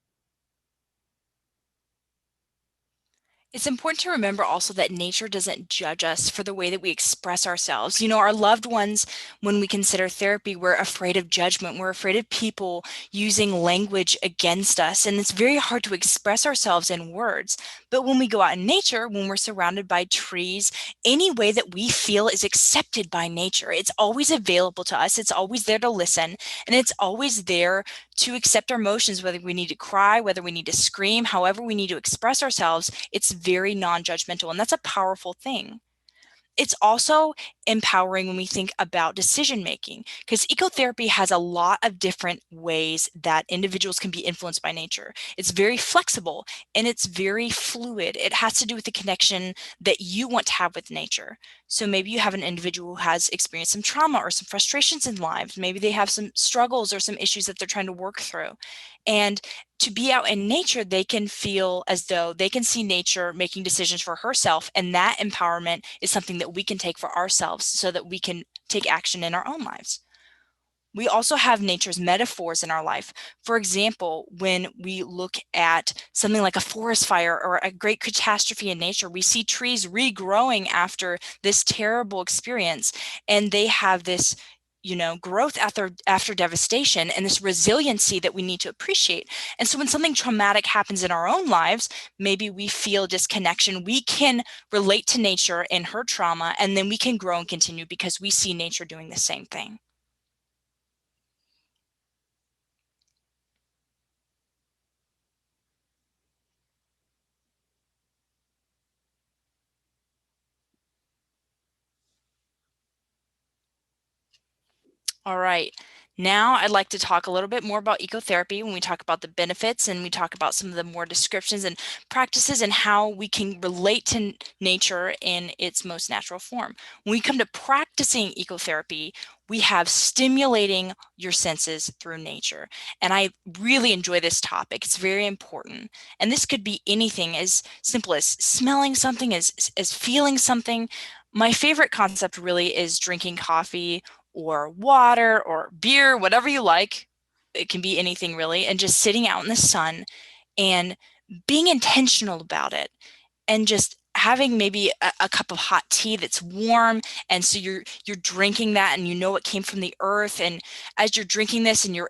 It's important to remember also that nature doesn't judge us for the way that we express ourselves. Our loved ones, when we consider therapy, we're afraid of judgment. We're afraid of people using language against us. And it's very hard to express ourselves in words. But when we go out in nature, when we're surrounded by trees, any way that we feel is accepted by nature. It's always available to us. It's always there to listen. And it's always there to accept our emotions, whether we need to cry, whether we need to scream, however we need to express ourselves. It's very non-judgmental, and that's a powerful thing. It's also empowering when we think about decision making, because ecotherapy has a lot of different ways that individuals can be influenced by nature. It's very flexible and it's very fluid. It has to do with the connection that you want to have with nature. So maybe you have an individual who has experienced some trauma or some frustrations in lives. Maybe they have some struggles or some issues that they're trying to work through. And to be out in nature, they can feel as though they can see nature making decisions for herself. And that empowerment is something that we can take for ourselves so that we can take action in our own lives. We also have nature's metaphors in our life. For example, when we look at something like a forest fire or a great catastrophe in nature, we see trees regrowing after this terrible experience, and they have this growth after devastation and this resiliency that we need to appreciate. And so when something traumatic happens in our own lives, maybe we feel disconnection, we can relate to nature in her trauma, and then we can grow and continue because we see nature doing the same thing. All right. Now I'd like to talk a little bit more about ecotherapy when we talk about the benefits, and we talk about some of the more descriptions and practices and how we can relate to nature in its most natural form. When we come to practicing ecotherapy, we have stimulating your senses through nature. And I really enjoy this topic. It's very important. And this could be anything as simple as smelling something, as feeling something. My favorite concept really is drinking coffee or water or beer, whatever you like. It can be anything really, and just sitting out in the sun and being intentional about it, and just having maybe a cup of hot tea that's warm, and so you're drinking that, and you know it came from the earth, and as you're drinking this and you're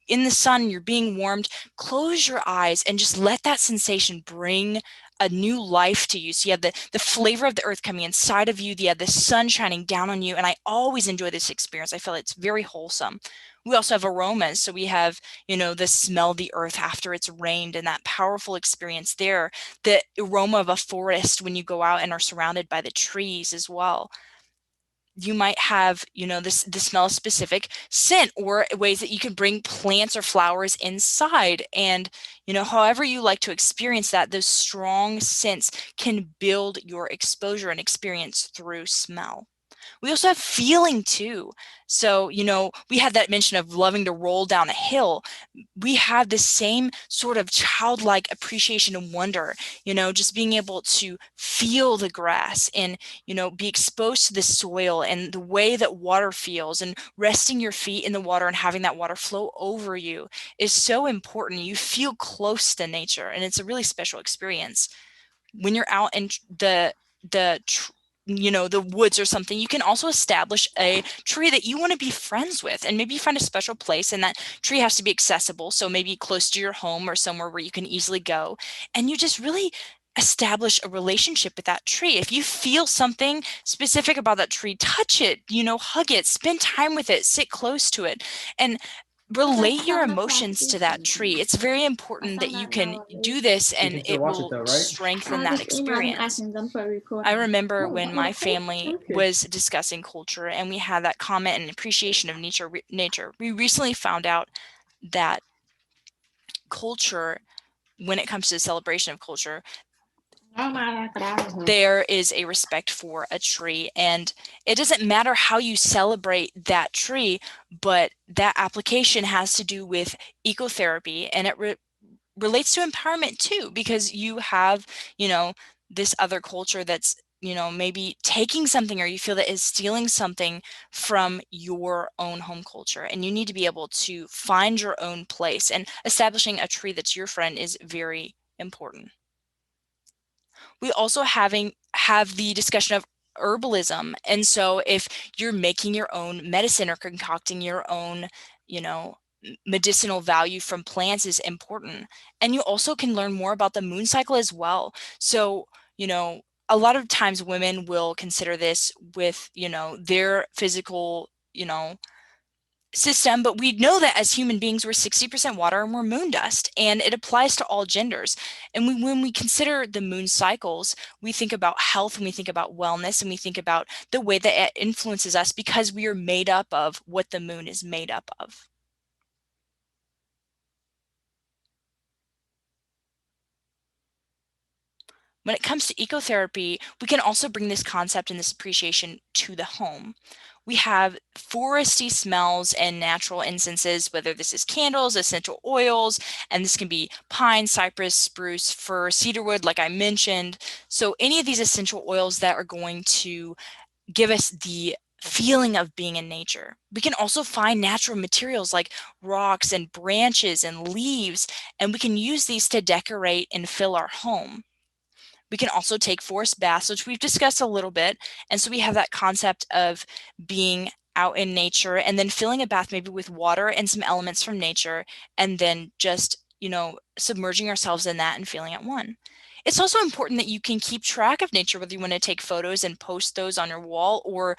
in the sun, you're being warmed, close your eyes and just let that sensation bring a new life to you. So you have the flavor of the earth coming inside of you, you have the sun shining down on you, and I always enjoy this experience. I feel it's very wholesome. We also have aromas, so we have the smell of the earth after it's rained, and that powerful experience there, the aroma of a forest when you go out and are surrounded by the trees as well. You might have, the smell of specific scent, or ways that you can bring plants or flowers inside. And, however you like to experience that, those strong scents can build your exposure and experience through smell. We also have feeling too. So, we had that mention of loving to roll down a hill. We have the same sort of childlike appreciation and wonder, just being able to feel the grass and, be exposed to the soil and the way that water feels, and resting your feet in the water and having that water flow over you is so important. You feel close to nature, and it's a really special experience. When you're out in the woods or something, you can also establish a tree that you want to be friends with, and maybe you find a special place, and that tree has to be accessible, so maybe close to your home or somewhere where you can easily go, and you just really establish a relationship with that tree. If you feel something specific about that tree, touch it, hug it, spend time with it, sit close to it, and relate your emotions to that tree. It's very important that you can do this, You and can still it watch it will though, right? strengthen that Just email me experience. asking them for a I recording. remember when my family Okay. was discussing culture, and we had that comment and appreciation of nature. We recently found out that culture, when it comes to the celebration of culture, there is a respect for a tree, and it doesn't matter how you celebrate that tree, but that application has to do with ecotherapy, and it relates to empowerment too, because you have, this other culture that's, maybe taking something, or you feel that is stealing something from your own home culture, and you need to be able to find your own place, and establishing a tree that's your friend is very important. We also have the discussion of herbalism. And so if you're making your own medicine or concocting your own, medicinal value from plants is important. And you also can learn more about the moon cycle as well. So, a lot of times women will consider this with, their physical, system, but we know that as human beings, we're 60% water and we're moon dust, and it applies to all genders. And when we consider the moon cycles, we think about health, and we think about wellness, and we think about the way that it influences us, because we are made up of what the moon is made up of. When it comes to ecotherapy, we can also bring this concept and this appreciation to the home. We have foresty smells and natural incenses, whether this is candles, essential oils, and this can be pine, cypress, spruce, fir, cedarwood, like I mentioned. So any of these essential oils that are going to give us the feeling of being in nature. We can also find natural materials like rocks and branches and leaves, and we can use these to decorate and fill our home. We can also take forest baths, which we've discussed a little bit. And so we have that concept of being out in nature and then filling a bath maybe with water and some elements from nature, and then just, submerging ourselves in that and feeling at one. It's also important that you can keep track of nature, whether you want to take photos and post those on your wall or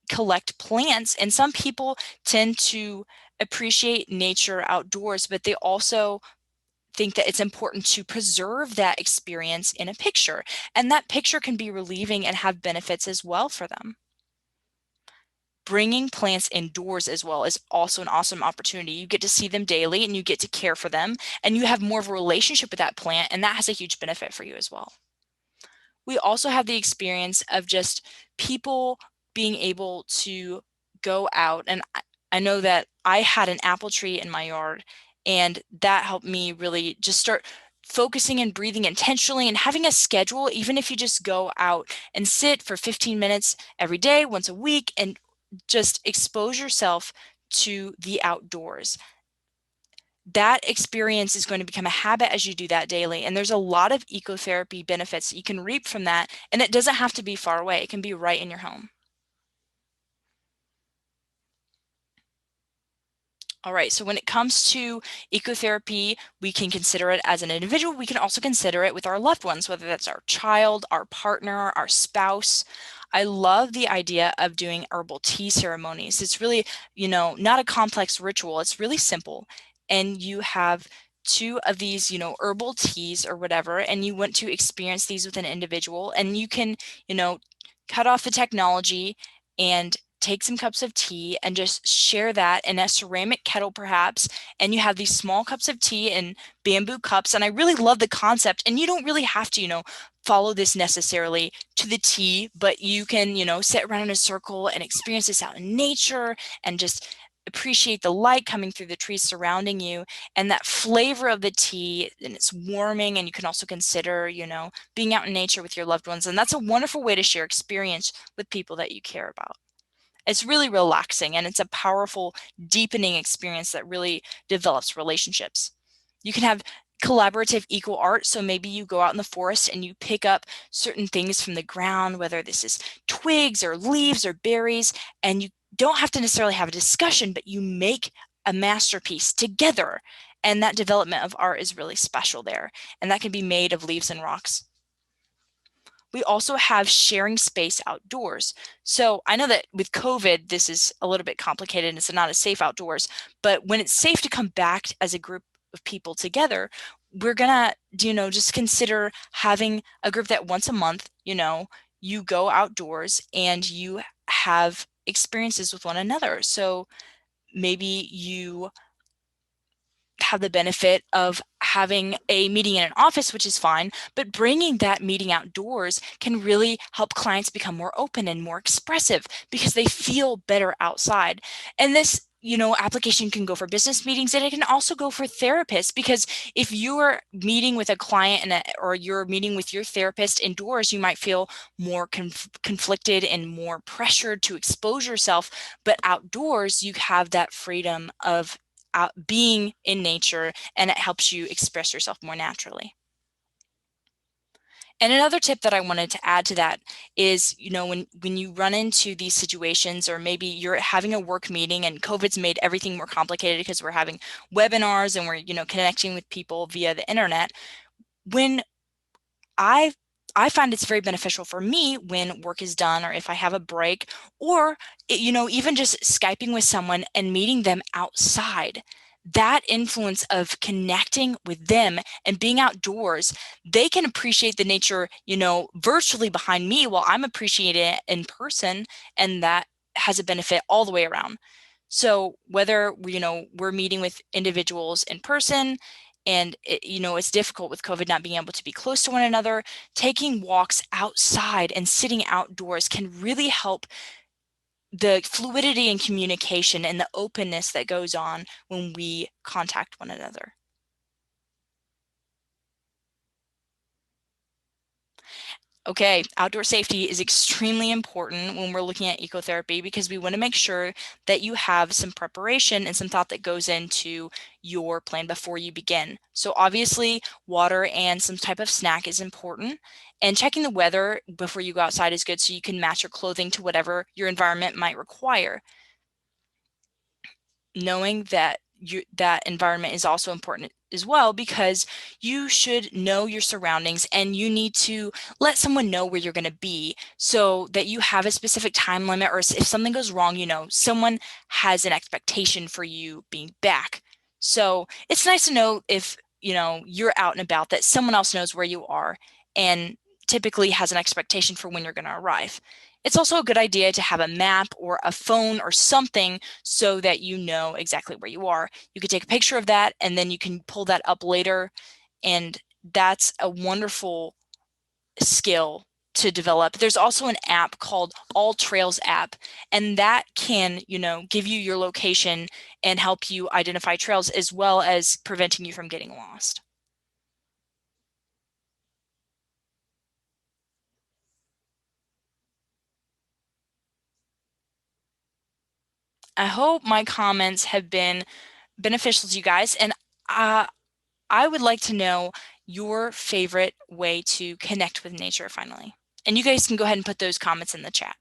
collect plants. And some people tend to appreciate nature outdoors, but they also think that it's important to preserve that experience in a picture. And that picture can be relieving and have benefits as well for them. Bringing plants indoors as well is also an awesome opportunity. You get to see them daily and you get to care for them, and you have more of a relationship with that plant, and that has a huge benefit for you as well. We also have the experience of just people being able to go out. And I know that I had an apple tree in my yard, and that helped me really just start focusing and breathing intentionally and having a schedule, even if you just go out and sit for 15 minutes every day, once a week, and just expose yourself to the outdoors. That experience is going to become a habit as you do that daily. And there's a lot of ecotherapy benefits that you can reap from that. And it doesn't have to be far away. It can be right in your home. All right, so when it comes to ecotherapy, we can consider it as an individual. We can also consider it with our loved ones, whether that's our child, our partner, our spouse. I love the idea of doing herbal tea ceremonies. It's really, not a complex ritual. It's really simple. And you have two of these, herbal teas or whatever, and you want to experience these with an individual, and you can, cut off the technology and take some cups of tea and just share that in a ceramic kettle perhaps, and you have these small cups of tea in bamboo cups. And I really love the concept, and you don't really have to follow this necessarily to the T, but you can sit around in a circle and experience this out in nature and just appreciate the light coming through the trees surrounding you and that flavor of the tea, and it's warming. And you can also consider being out in nature with your loved ones, and that's a wonderful way to share experience with people that you care about. It's really relaxing, and it's a powerful, deepening experience that really develops relationships. You can have collaborative eco art. So maybe you go out in the forest and you pick up certain things from the ground, whether this is twigs or leaves or berries, and you don't have to necessarily have a discussion, but you make a masterpiece together. And that development of art is really special there. And that can be made of leaves and rocks. We also have sharing space outdoors. So I know that with COVID, this is a little bit complicated and it's not as safe outdoors, but when it's safe to come back as a group of people together, we're gonna, just consider having a group that once a month, you go outdoors and you have experiences with one another. So maybe you have the benefit of having a meeting in an office, which is fine, but bringing that meeting outdoors can really help clients become more open and more expressive because they feel better outside. And this application can go for business meetings, and it can also go for therapists, because if you're meeting with a client or you're meeting with your therapist indoors, you might feel more conflicted and more pressured to expose yourself. But outdoors, you have that freedom of being in nature, and it helps you express yourself more naturally. And another tip that I wanted to add to that is, when you run into these situations, or maybe you're having a work meeting and COVID's made everything more complicated because we're having webinars and we're, connecting with people via the internet. When I find it's very beneficial for me when work is done, or if I have a break, or even just Skyping with someone and meeting them outside. That influence of connecting with them and being outdoors, they can appreciate the nature, virtually behind me, while I'm appreciating it in person, and that has a benefit all the way around. So whether we're meeting with individuals in person, and it's difficult with COVID not being able to be close to one another, taking walks outside and sitting outdoors can really help the fluidity and communication and the openness that goes on when we contact one another. Okay, outdoor safety is extremely important when we're looking at ecotherapy because we want to make sure that you have some preparation and some thought that goes into your plan before you begin. So obviously, water and some type of snack is important, and checking the weather before you go outside is good so you can match your clothing to whatever your environment might require. Knowing that that environment is also important as well, because you should know your surroundings and you need to let someone know where you're going to be so that you have a specific time limit, or if something goes wrong, someone has an expectation for you being back. So it's nice to know if you're out and about, that someone else knows where you are and typically has an expectation for when you're going to arrive. It's also a good idea to have a map or a phone or something so that you know exactly where you are. You could take a picture of that and then you can pull that up later. And that's a wonderful skill to develop. There's also an app called All Trails app, and that can, give you your location and help you identify trails as well as preventing you from getting lost. I hope my comments have been beneficial to you guys, and uh, I would like to know your favorite way to connect with nature finally. And you guys can go ahead and put those comments in the chat.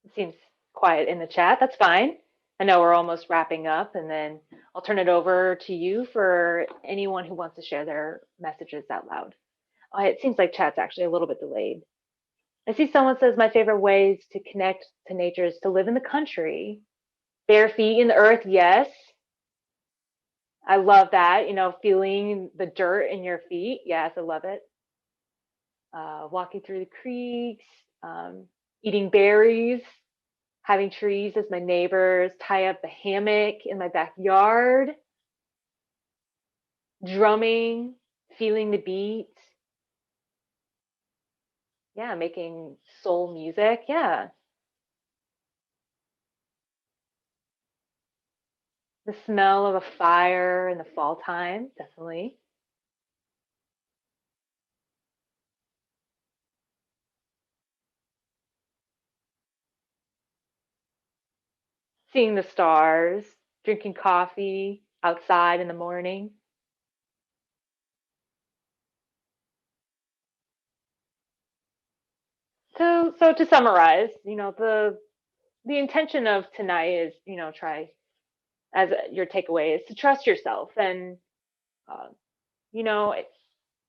It seems quiet in the chat. That's fine. I know we're almost wrapping up, and then I'll turn it over to you for anyone who wants to share their messages out loud. It seems like chat's actually a little bit delayed. I see someone says my favorite ways to connect to nature is to live in the country. Bare feet in the earth, yes. I love that. Feeling the dirt in your feet. Yes, I love it. Walking through the creeks, eating berries, having trees as my neighbors, tie up the hammock in my backyard, drumming, feeling the beat. Yeah, making soul music. Yeah. The smell of a fire in the fall time, definitely. Seeing the stars, drinking coffee outside in the morning. So to summarize, the intention of tonight is, try as your takeaway is to trust yourself, and uh, it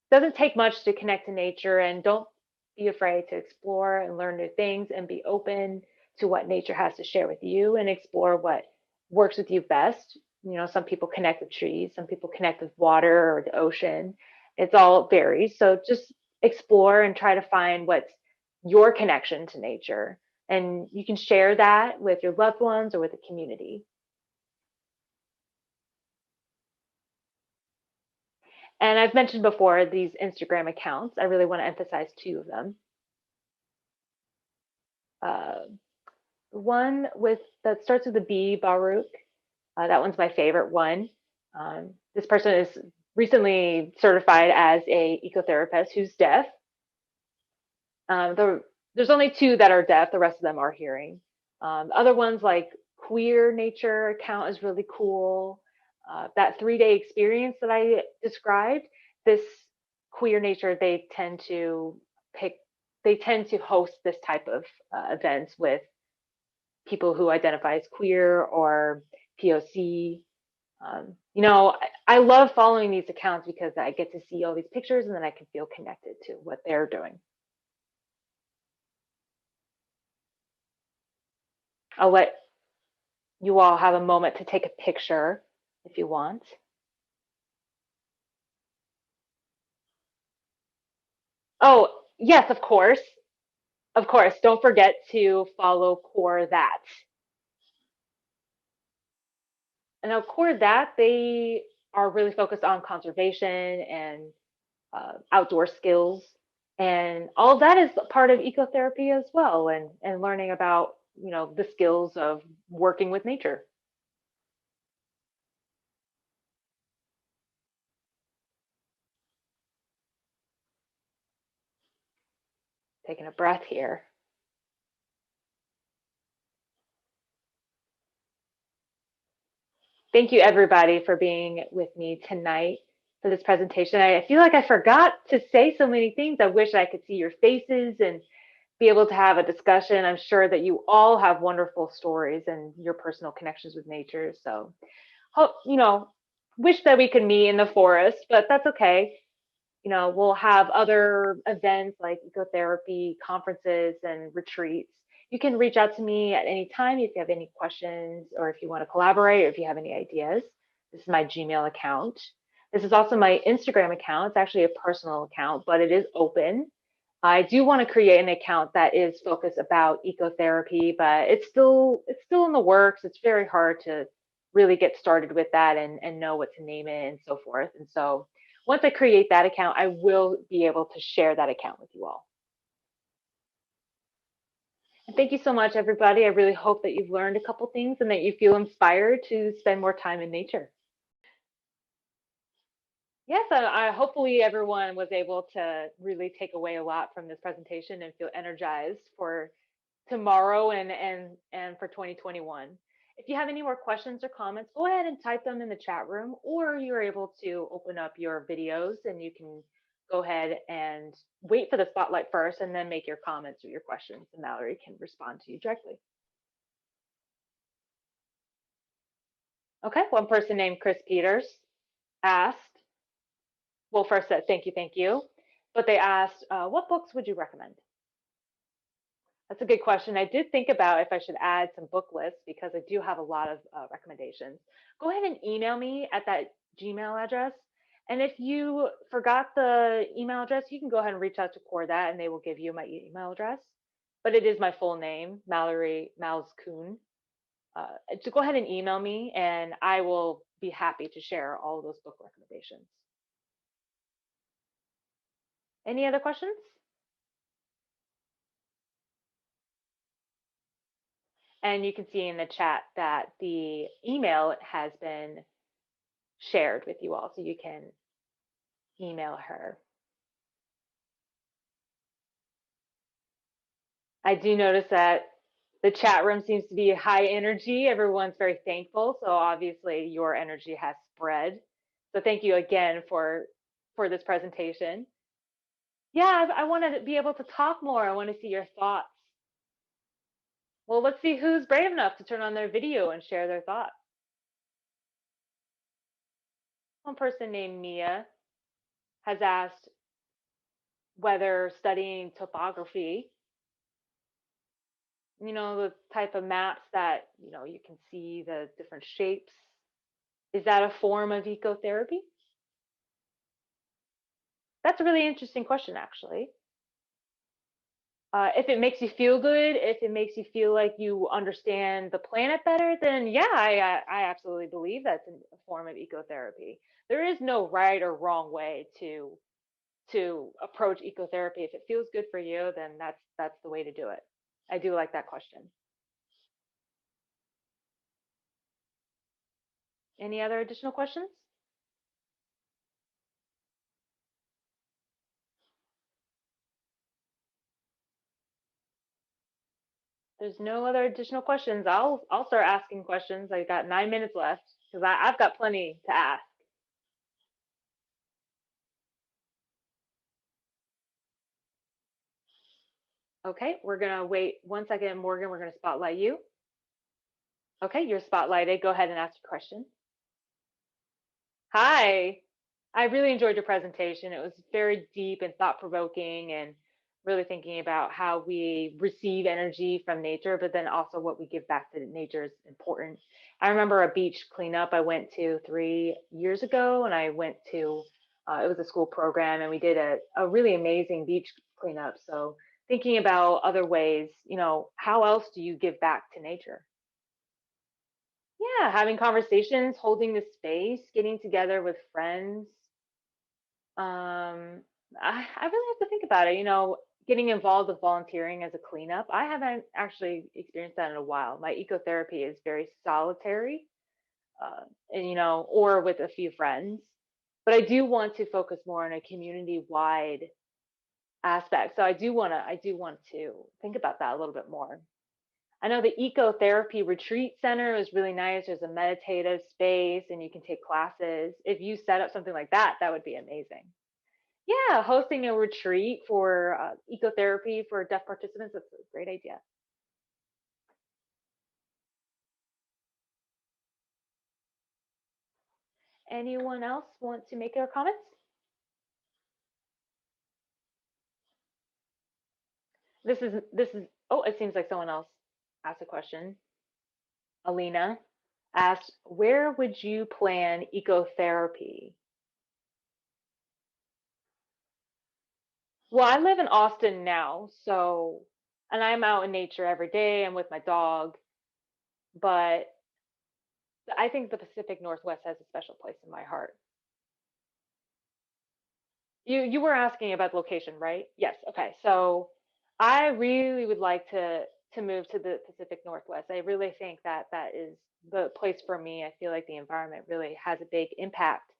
doesn't take much to connect to nature, and don't be afraid to explore and learn new things and be open to what nature has to share with you and explore what works with you best. Some people connect with trees, some people connect with water or the ocean. It's all varies. So just explore and try to find what's your connection to nature. And you can share that with your loved ones or with the community. And I've mentioned before these Instagram accounts. I really want to emphasize two of them. Uh, one with that starts with a B, Baruch. That one's my favorite one. This person is recently certified as a ecotherapist who's deaf. There's only two that are deaf. The rest of them are hearing. Other ones like Queer Nature account is really cool. That 3-day experience that I described, this Queer Nature, pick, they tend to host this type of events with people who identify as queer or POC. I love following these accounts because I get to see all these pictures and then I can feel connected to what they're doing. I'll let you all have a moment to take a picture if you want. Oh, yes, of course. Of course. Don't forget to follow Core That. And of course, that they are really focused on conservation and outdoor skills. And all of that is part of ecotherapy as well, and learning about, the skills of working with nature. Taking a breath here. Thank you, everybody, for being with me tonight for this presentation. I feel like I forgot to say so many things. I wish I could see your faces and be able to have a discussion. I'm sure that you all have wonderful stories and your personal connections with nature. So, hope, wish that we could meet in the forest, but that's okay. We'll have other events like ecotherapy conferences and retreats. You can reach out to me at any time if you have any questions or if you want to collaborate or if you have any ideas. This is my Gmail account. This is also my Instagram account. It's actually a personal account, but it is open. I do want to create an account that is focused about ecotherapy, but it's still in the works. It's very hard to really get started with that and know what to name it and so forth. And so once I create that account, I will be able to share that account with you all. And thank you so much, everybody. I really hope that you've learned a couple things and that you feel inspired to spend more time in nature. Yes, I hopefully everyone was able to really take away a lot from this presentation and feel energized for tomorrow and for 2021. If you have any more questions or comments, go ahead and type them in the chat room, or you're able to open up your videos and you can go ahead and wait for the spotlight first and then make your comments or your questions, and Mallory can respond to you directly. Okay, one person named Chris Peters asked, well, first said thank you, but they asked, what books would you recommend? That's a good question. I did think about if I should add some book lists because I do have a lot of recommendations. Go ahead and email me at that Gmail address. And if you forgot the email address, you can go ahead and reach out to Cordat and they will give you my email address. But it is my full name, Mallory Malzkuhn. So go ahead and email me and I will be happy to share all of those book recommendations. Any other questions? And you can see in the chat that the email has been shared with you all, so you can email her. I do notice that the chat room seems to be high energy. Everyone's very thankful, so obviously your energy has spread. So thank you again for this presentation. Yeah, I want to be able to talk more. I want to see your thoughts. Well, let's see who's brave enough to turn on their video and share their thoughts. One person named Mia has asked whether studying topography, the type of maps that, you can see the different shapes, is that a form of ecotherapy? That's a really interesting question, actually. If it makes you feel good, if it makes you feel like you understand the planet better, then yeah, I absolutely believe that's a form of ecotherapy. There is no right or wrong way to approach ecotherapy. If it feels good for you, then that's the way to do it. I do like that question. Any other additional questions? There's no other additional questions. I'll start asking questions. I got 9 minutes left because I've got plenty to ask. Okay, we're gonna wait 1 second, Morgan. We're gonna spotlight you. Okay, you're spotlighted. Go ahead and ask your question. Hi. I really enjoyed your presentation. It was very deep and thought provoking and really thinking about how we receive energy from nature, but then also what we give back to nature is important. I remember a beach cleanup I went to 3 years ago, and I went to, it was a school program, and we did a really amazing beach cleanup. So thinking about other ways, how else do you give back to nature? Yeah, having conversations, holding the space, getting together with friends. I really have to think about it. Getting involved with volunteering as a cleanup. I haven't actually experienced that in a while. My ecotherapy is very solitary, and or with a few friends. But I do want to focus more on a community-wide aspect. So I do want to think about that a little bit more. I know the Ecotherapy Retreat Center is really nice. There's a meditative space and you can take classes. If you set up something like that, that would be amazing. Yeah, hosting a retreat for ecotherapy for deaf participants, that's a great idea. Anyone else want to make their comments? Oh, it seems like someone else asked a question. Alina asked, where would you plan ecotherapy? Well, I live in Austin now, and I'm out in nature every day. I'm with my dog, but I think the Pacific Northwest has a special place in my heart. You were asking about location, right? Yes. Okay. So I really would like to move to the Pacific Northwest. I really think that that is the place for me. I feel like the environment really has a big impact.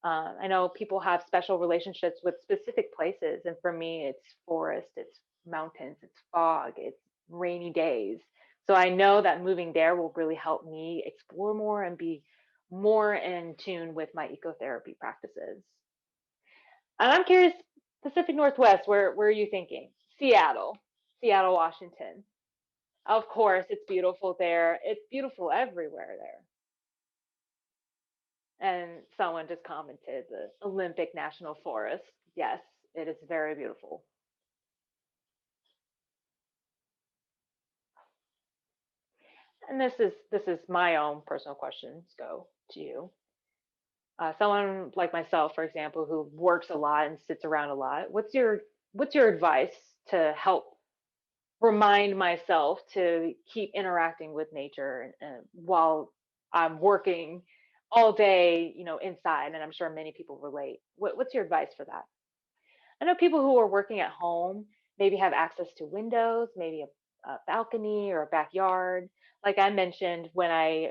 I know people have special relationships with specific places, and for me, it's forest, it's mountains, it's fog, it's rainy days. So I know that moving there will really help me explore more and be more in tune with my ecotherapy practices. And I'm curious, Pacific Northwest, where are you thinking? Seattle, Seattle, Washington. Of course, it's beautiful there. It's beautiful everywhere there. And someone just commented the Olympic National Forest. Yes, it is very beautiful. And this is my own personal questions go to you. Someone like myself, for example, who works a lot and sits around a lot. What's your advice to help remind myself to keep interacting with nature while I'm working all day, inside, and I'm sure many people relate. What's your advice for that? I know people who are working at home maybe have access to windows, maybe a balcony or a backyard. Like I mentioned, when I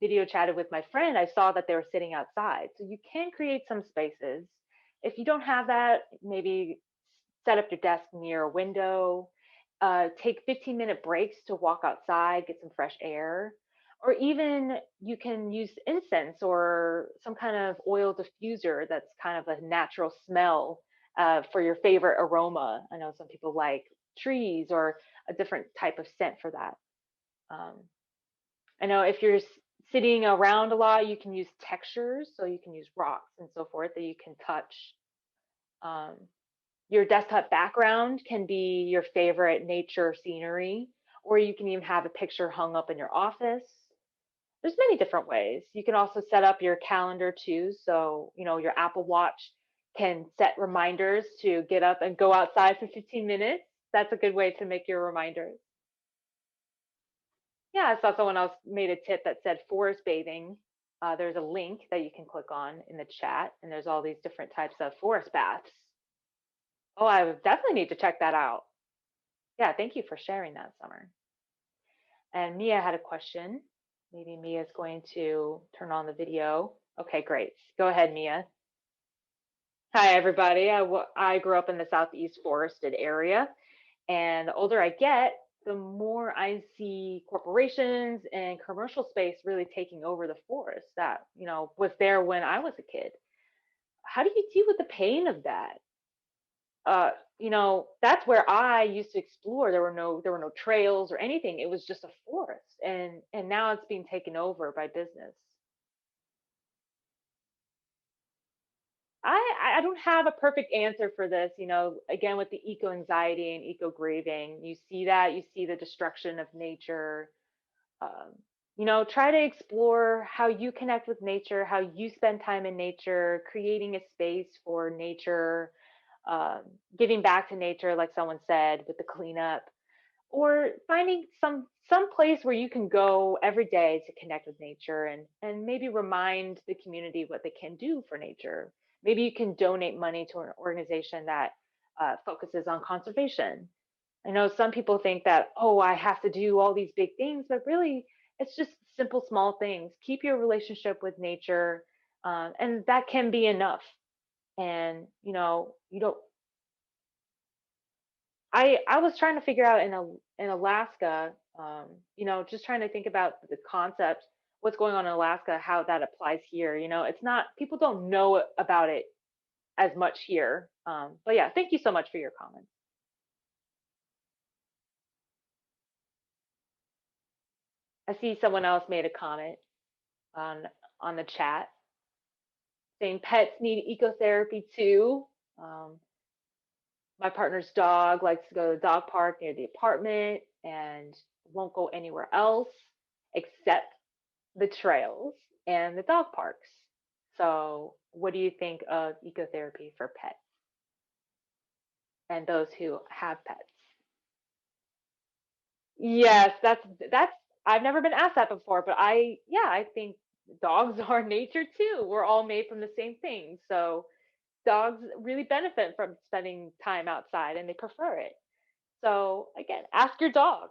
video chatted with my friend, I saw that they were sitting outside. So you can create some spaces. If you don't have that, maybe set up your desk near a window, take 15-minute breaks to walk outside, get some fresh air, or even you can use incense or some kind of oil diffuser that's kind of a natural smell for your favorite aroma. I know some people like trees or a different type of scent for that. Um, I know if you're sitting around a lot, you can use textures, so you can use rocks and so forth that you can touch. Um, your desktop background can be your favorite nature scenery, or you can even have a picture hung up in your office. There's many different ways. You can also set up your calendar too. So, your Apple Watch can set reminders to get up and go outside for 15 minutes. That's a good way to make your reminders. Yeah, I saw someone else made a tip that said forest bathing. There's a link that you can click on in the chat, and there's all these different types of forest baths. Oh, I would definitely need to check that out. Yeah, thank you for sharing that, Summer. And Mia had a question. Maybe Mia is going to turn on the video. Okay, great. Go ahead, Mia. Hi, everybody. I grew up in the Southeast forested area, and the older I get, the more I see corporations and commercial space really taking over the forest that, was there when I was a kid. How do you deal with the pain of that? uh, that's where I used to explore. There were no trails or anything. It was just a forest, and now it's being taken over by business. I don't have a perfect answer for this. Again, with the eco anxiety and eco grieving, you see the destruction of nature. Um, try to explore how you connect with nature, how you spend time in nature, creating a space for nature, um, giving back to nature, like someone said, with the cleanup, or finding some place where you can go every day to connect with nature and maybe remind the community what they can do for nature. Maybe you can donate money to an organization that focuses on conservation. I know some people think that, oh, I have to do all these big things, but really it's just simple small things. Keep your relationship with nature, and that can be enough. And you don't I was trying to figure out in Alaska, just trying to think about the concept, what's going on in Alaska, how that applies here. It's not, people don't know about it as much here. But yeah, thank you so much for your comments. I see someone else made a comment on on the chat saying pets need ecotherapy too. Um, my partner's dog likes to go to the dog park near the apartment and won't go anywhere else except the trails and the dog parks. So, what do you think of ecotherapy for pets and those who have pets? Yes, that's I've never been asked that before, but I think dogs are nature too. We're all made from the same thing. So, dogs really benefit from spending time outside and they prefer it. So, again, ask your dog.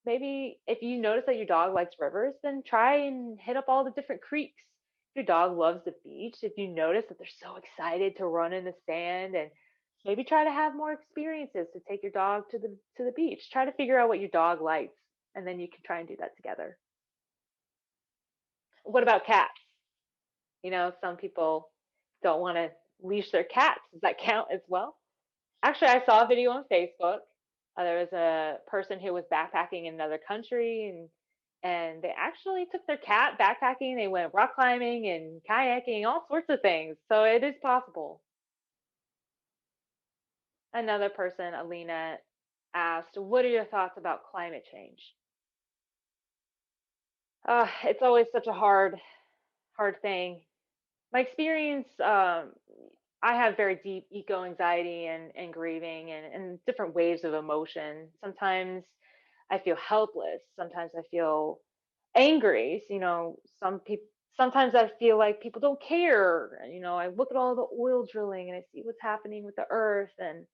Maybe if you notice that your dog likes rivers, then try and hit up all the different creeks. If your dog loves the beach, if you notice that they're so excited to run in the sand, and maybe try to have more experiences to take your dog to the beach. Try to figure out what your dog likes, and then you can try and do that together. What about cats? Some people don't want to leash their cats. Does that count as well? Actually, I saw a video on Facebook. There was a person who was backpacking in another country, and they actually took their cat backpacking. They went rock climbing and kayaking, all sorts of things. So it is possible. Another person, Alina, asked, "What are your thoughts about climate change?" It's always such a hard thing. My experience, I have very deep eco anxiety and grieving and different waves of emotion. Sometimes I feel helpless. Sometimes I feel angry. Sometimes I feel like people don't care. I look at all the oil drilling and I see what's happening with the earth. And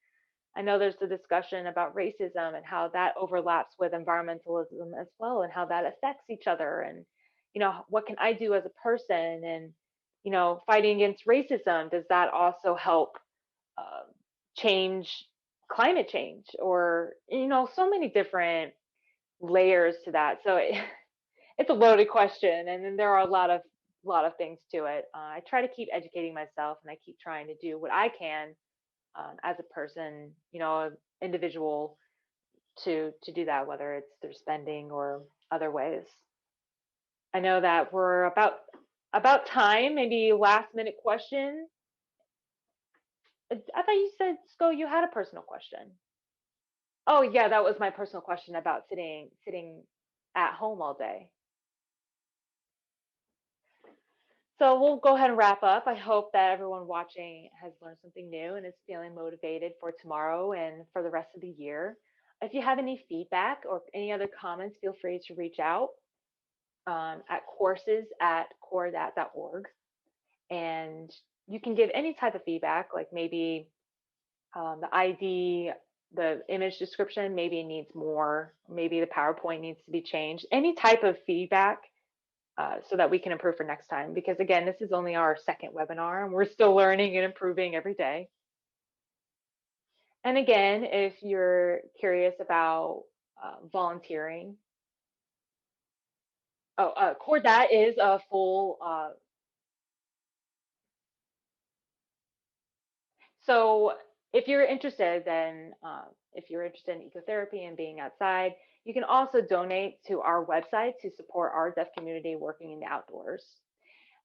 I know there's a discussion about racism and how that overlaps with environmentalism as well and how that affects each other. And, what can I do as a person? And, fighting against racism, does that also help uh, change climate change? Or, so many different layers to that. So it's a loaded question, and then there are a lot of things to it. I try to keep educating myself, and I keep trying to do what I can as a person, individual to do that, whether it's through spending or other ways. I know that we're about time. Maybe last minute question. I thought you said, Sko, you had a personal question. Oh yeah, that was my personal question about sitting at home all day. So we'll go ahead and wrap up. I hope that everyone watching has learned something new and is feeling motivated for tomorrow and for the rest of the year. If you have any feedback or any other comments, feel free to reach out at courses@coredat.org. And you can give any type of feedback, like maybe the ID, the image description, maybe it needs more, maybe the PowerPoint needs to be changed. Any type of feedback so that we can improve for next time. Because again, this is only our second webinar and we're still learning and improving every day. And again, if you're curious about volunteering, Core that is a full, so if you're interested, then if you're interested in ecotherapy and being outside, you can also donate to our website to support our deaf community working in the outdoors.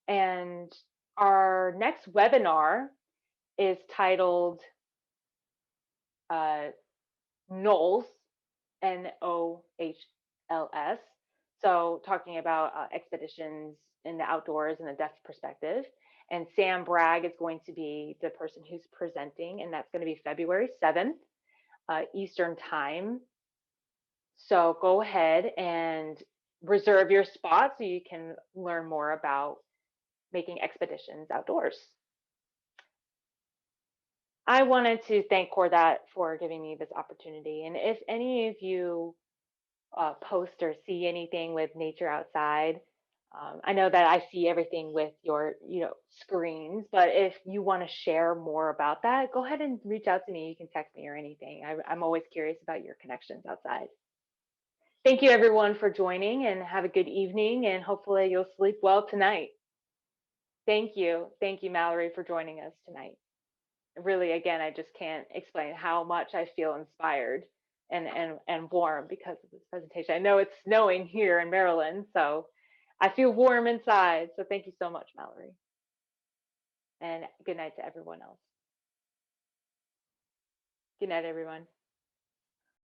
And our next webinar is titled uh, NOHLS, NOHLS. So talking about expeditions in the outdoors and a deaf perspective. And Sam Bragg is going to be the person who's presenting, and that's going to be February 7th, Eastern Time. So go ahead and reserve your spot so you can learn more about making expeditions outdoors. I wanted to thank Cordat for giving me this opportunity. And if any of you post or see anything with nature outside, I know that I see everything with your, screens, but if you want to share more about that, go ahead and reach out to me. You can text me or anything. I'm always curious about your connections outside. Thank you everyone for joining and have a good evening and hopefully you'll sleep well tonight. Thank you. Thank you, Mallory, for joining us tonight. Really, again, I just can't explain how much I feel inspired and warm because of this presentation. I know it's snowing here in Maryland, so I feel warm inside. So thank you so much, Mallory. And good night to everyone else. Good night, everyone.